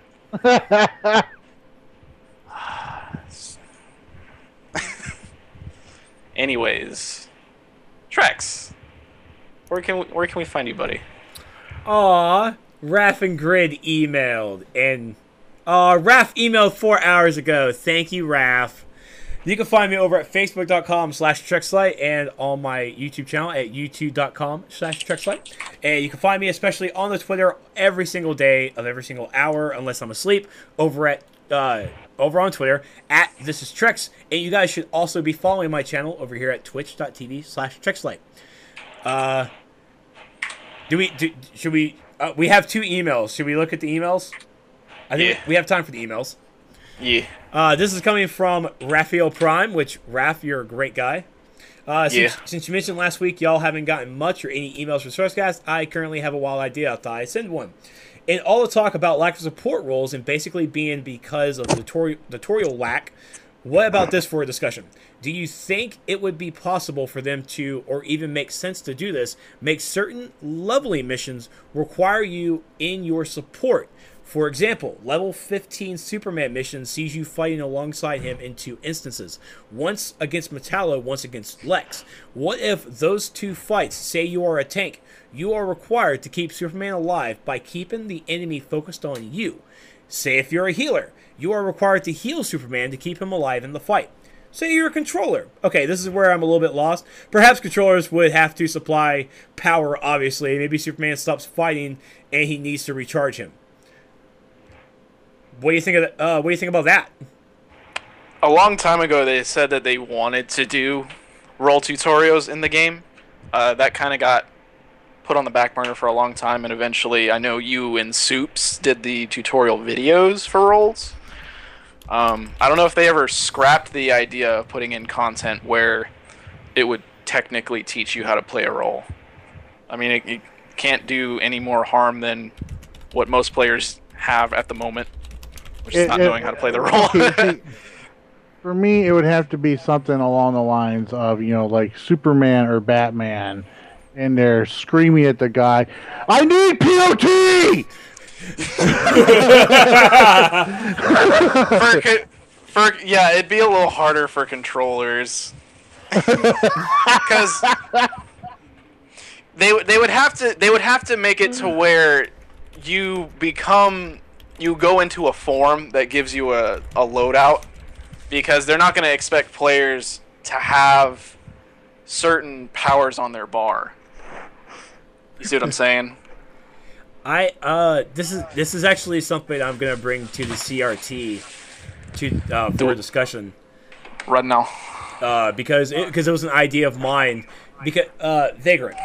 Anyways, Trex, where can we find you, buddy? Aw, Raph and Grid emailed, and Raph emailed 4 hours ago. Thank you, Raph. You can find me over at facebook.com/Trexlight and on my YouTube channel at youtube.com/Trexlight. And you can find me especially on the Twitter every single day of every single hour, unless I'm asleep, over on Twitter at This Is Trex. And you guys should also be following my channel over here at twitch.tv/Trexlight. Should we we have 2 emails. Should we look at the emails? I think we have time for the emails. Yeah. This is coming from Raphael Prime, which, Raph, you're a great guy. Since you mentioned last week y'all haven't gotten much or any emails from SourceCast, I currently have a wild idea. I thought I'd send one. In all the talk about lack of support roles and basically being because of tutorial lack, what about this for a discussion? Do you think it would be possible for them to, or even make sense to do this, make certain lovely missions require you in your support? For example, level 15 Superman mission sees you fighting alongside him in 2 instances. Once against Metallo, once against Lex. What if those 2 fights, say you are a tank, you are required to keep Superman alive by keeping the enemy focused on you? Say if you're a healer, you are required to heal Superman to keep him alive in the fight. Say you're a controller. Okay, this is where I'm a little bit lost. Perhaps controllers would have to supply power, obviously. Maybe Superman stops fighting and he needs to recharge him. What do you think of that? What do you think about that? A long time ago, they said that they wanted to do role tutorials in the game. That kind of got put on the back burner for a long time, and eventually, I know you and Soups did the tutorial videos for roles. I don't know if they ever scrapped the idea of putting in content where it would technically teach you how to play a role. I mean, it can't do any more harm than what most players have at the moment, which is not knowing how to play the role. For me, it would have to be something along the lines of, like Superman or Batman, and they're screaming at the guy, "I need POT!" Yeah, it'd be a little harder for controllers because they would have to make it to where you go into a form that gives you a loadout, because they're not going to expect players to have certain powers on their bar. You see what I'm saying? This is actually something I'm gonna bring to the CRT for discussion right now. Because it was an idea of mine. Because Vagrant.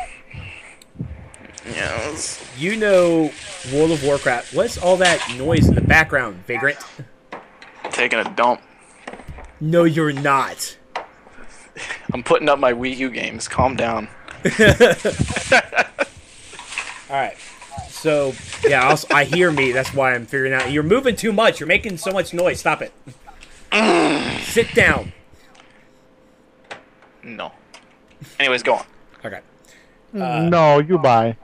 Yes. You know World of Warcraft. What's all that noise in the background, Vagrant? Taking a dump. No, you're not. I'm putting up my Wii U games. Calm down. All right. So, yeah, I hear me. That's why I'm figuring out. You're moving too much. You're making so much noise. Stop it. Sit down. No. Anyways, go on. Okay. No, you buy.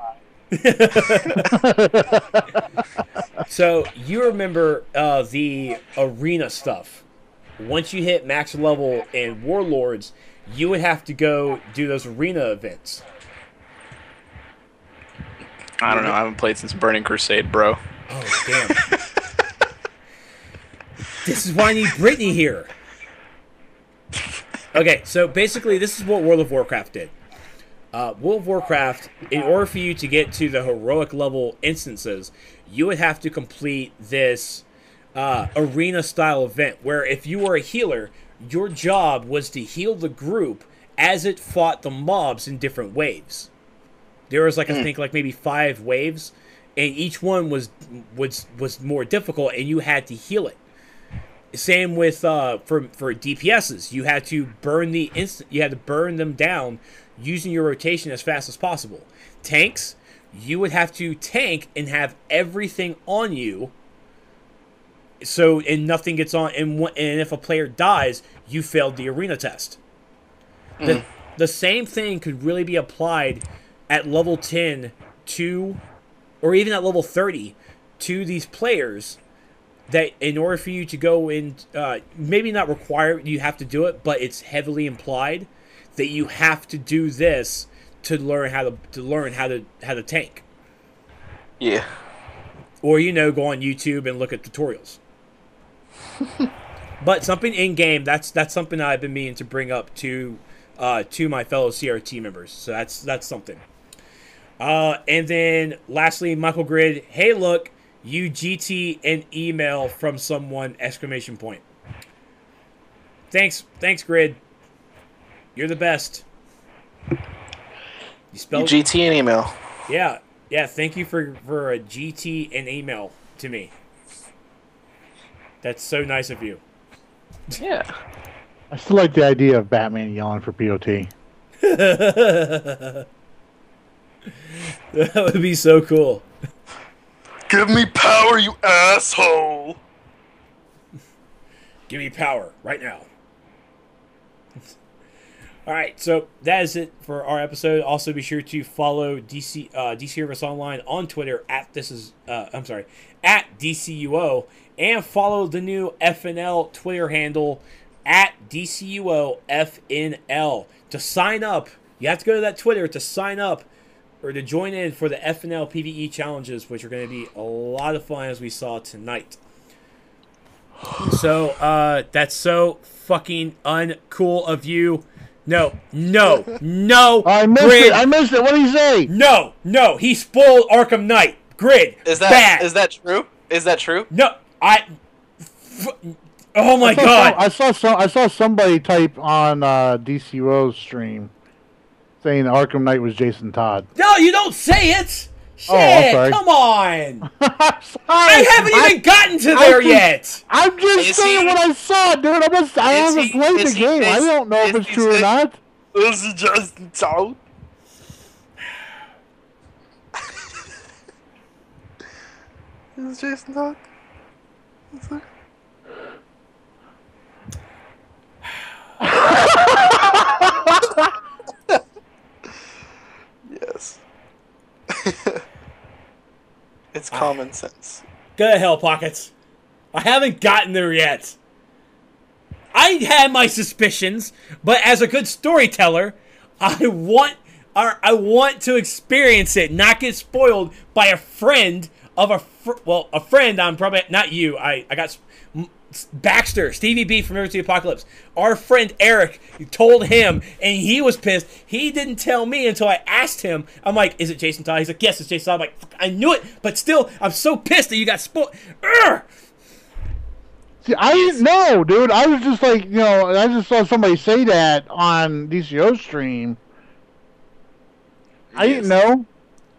So, you remember the arena stuff. Once you hit max level in Warlords, you would have to go do those arena events. I don't know. I haven't played since Burning Crusade, bro. Oh, damn. This is why I need Brittany here. Okay, so basically this is what World of Warcraft did. World of Warcraft, in order for you to get to the heroic level instances, you would have to complete this arena-style event, where if you were a healer, your job was to heal the group as it fought the mobs in different waves. There was I think maybe 5 waves, and each one was more difficult, and you had to heal it. Same with for DPSs, you had to burn them down using your rotation as fast as possible. Tanks, you would have to tank and have everything on you, and nothing gets on, and if a player dies, you failed the arena test. The same thing could really be applied at level 10 or even at level 30 to these players, that in order for you to go in, maybe not required you have to do it, but it's heavily implied that you have to do this to learn how to tank. Yeah. Or go on YouTube and look at tutorials. But something in game, that's something that I've been meaning to bring up to my fellow CRT members. So that's something. And then lastly, Michael Grid, hey look, you GT an email from someone, ! Thanks Grid. You're the best. You spelled GT an email. Yeah, thank you for a GT an email to me. That's so nice of you. Yeah. I still like the idea of Batman yelling for POT. That would be so cool. Give me power, you asshole! Give me power right now. Alright, so that is it for our episode. Also be sure to follow DC Universe Online on Twitter at DCUO, and follow the new FNL Twitter handle at DCUO FNL. To sign up, you have to go to that Twitter to sign up or to join in for the FNL PvE challenges, which are going to be a lot of fun, as we saw tonight. So, that's so fucking uncool of you. No. I missed Grid. it. I missed it. What did he say? No. He spoiled Arkham Knight. Grid. Is bad. that true? Is that true? No, oh my god! I saw somebody type on DCUO's stream saying Arkham Knight was Jason Todd. No, you don't say it. Shit, I'm sorry. come on. I'm sorry. I haven't even gotten to there yet. I'm just saying what I saw, dude. I haven't played the game. I don't know if it's true or not. Is he Jason Todd? Is Jason Todd? Yes. It's common sense. Go to hell, Pockets. I haven't gotten there yet. I had my suspicions, but as a good storyteller, I want to experience it, not get spoiled by a friend of a friend. I'm probably not you. I got Baxter, Stevie B from Rivers to the Apocalypse. Our friend Eric told him, and he was pissed. He didn't tell me until I asked him. I'm like, "Is it Jason Todd?" He's like, "Yes, it's Jason Todd." I'm like, "I knew it," but still, I'm so pissed that you got spoiled. See, I didn't know, dude. I was just like, I just saw somebody say that on DCO stream. I didn't know.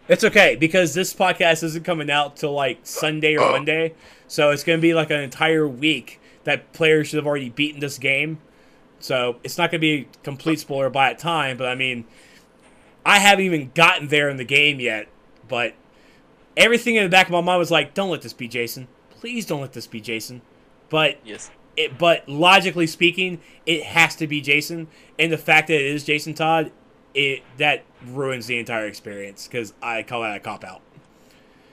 It's okay, because this podcast isn't coming out till like Sunday or Monday, so it's going to be like an entire week that players should have already beaten this game. So it's not going to be a complete spoiler by that time, but I mean, I haven't even gotten there in the game yet, but everything in the back of my mind was like, don't let this be Jason. Please don't let this be Jason. But yes. But logically speaking, it has to be Jason, and the fact that it is Jason Todd, that ruins the entire experience, because I call that a cop-out.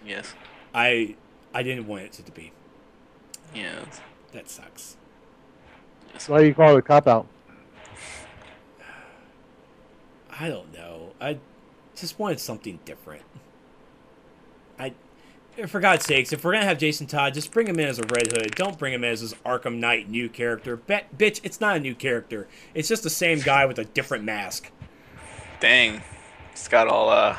Yes. I didn't want it to be. Yes. That sucks. Yes. Why do you call it a cop-out? I don't know. I just wanted something different. For God's sakes, if we're going to have Jason Todd, just bring him in as a Red Hood. Don't bring him in as this Arkham Knight new character. Bitch, it's not a new character. It's just the same guy with a different mask. Dang. It's got all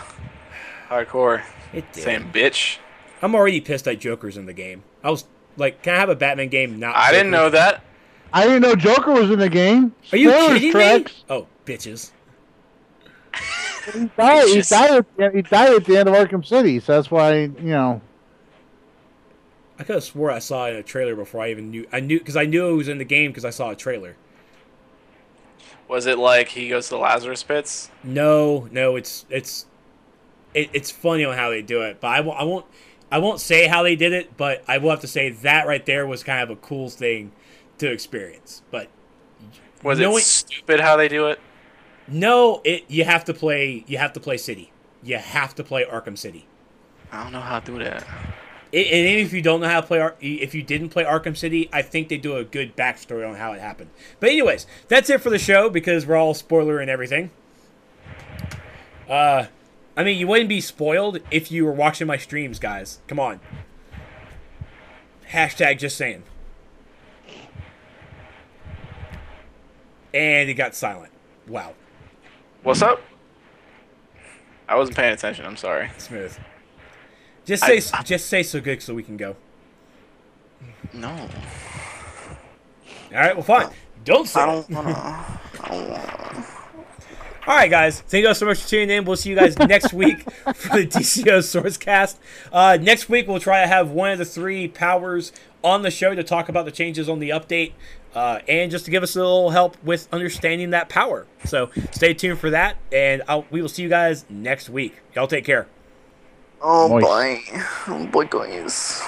hardcore. It did. Same bitch. I'm already pissed that Joker's in the game. I was like, can I have a Batman game not I Joker? didn't know that. I didn't know Joker was in the game. Are you kidding Trex. me? Oh, bitches. He died at the end of Arkham City, so that's why, I could have swore I saw it in a trailer before I even knew. I knew because I knew it was in the game because I saw a trailer. Was it like he goes to the Lazarus pits? No, it's funny on how they do it, but I won't say how they did it, but I will have to say that right there was kind of a cool thing to experience. But was it stupid how they do it? No, you have to play City. You have to play Arkham City. I don't know how to do that. And if you don't know how to play, if you didn't play Arkham City, I think they do a good backstory on how it happened. But anyways, that's it for the show because we're all spoiler and everything. I mean, you wouldn't be spoiled if you were watching my streams, guys. Come on. Hashtag just saying. And it got silent. Wow. What's up? I wasn't paying attention. I'm sorry. Smooth. Just say so good so we can go. No. All right, well, fine. Don't say I don't wanna. All right, guys. Thank you guys so much for tuning in. We'll see you guys next week for the DCO SourceCast. Next week, we'll try to have one of the three powers on the show to talk about the changes on the update and just to give us a little help with understanding that power. So stay tuned for that, and we will see you guys next week. Y'all take care. Oh, boy. Oh, boy, guys.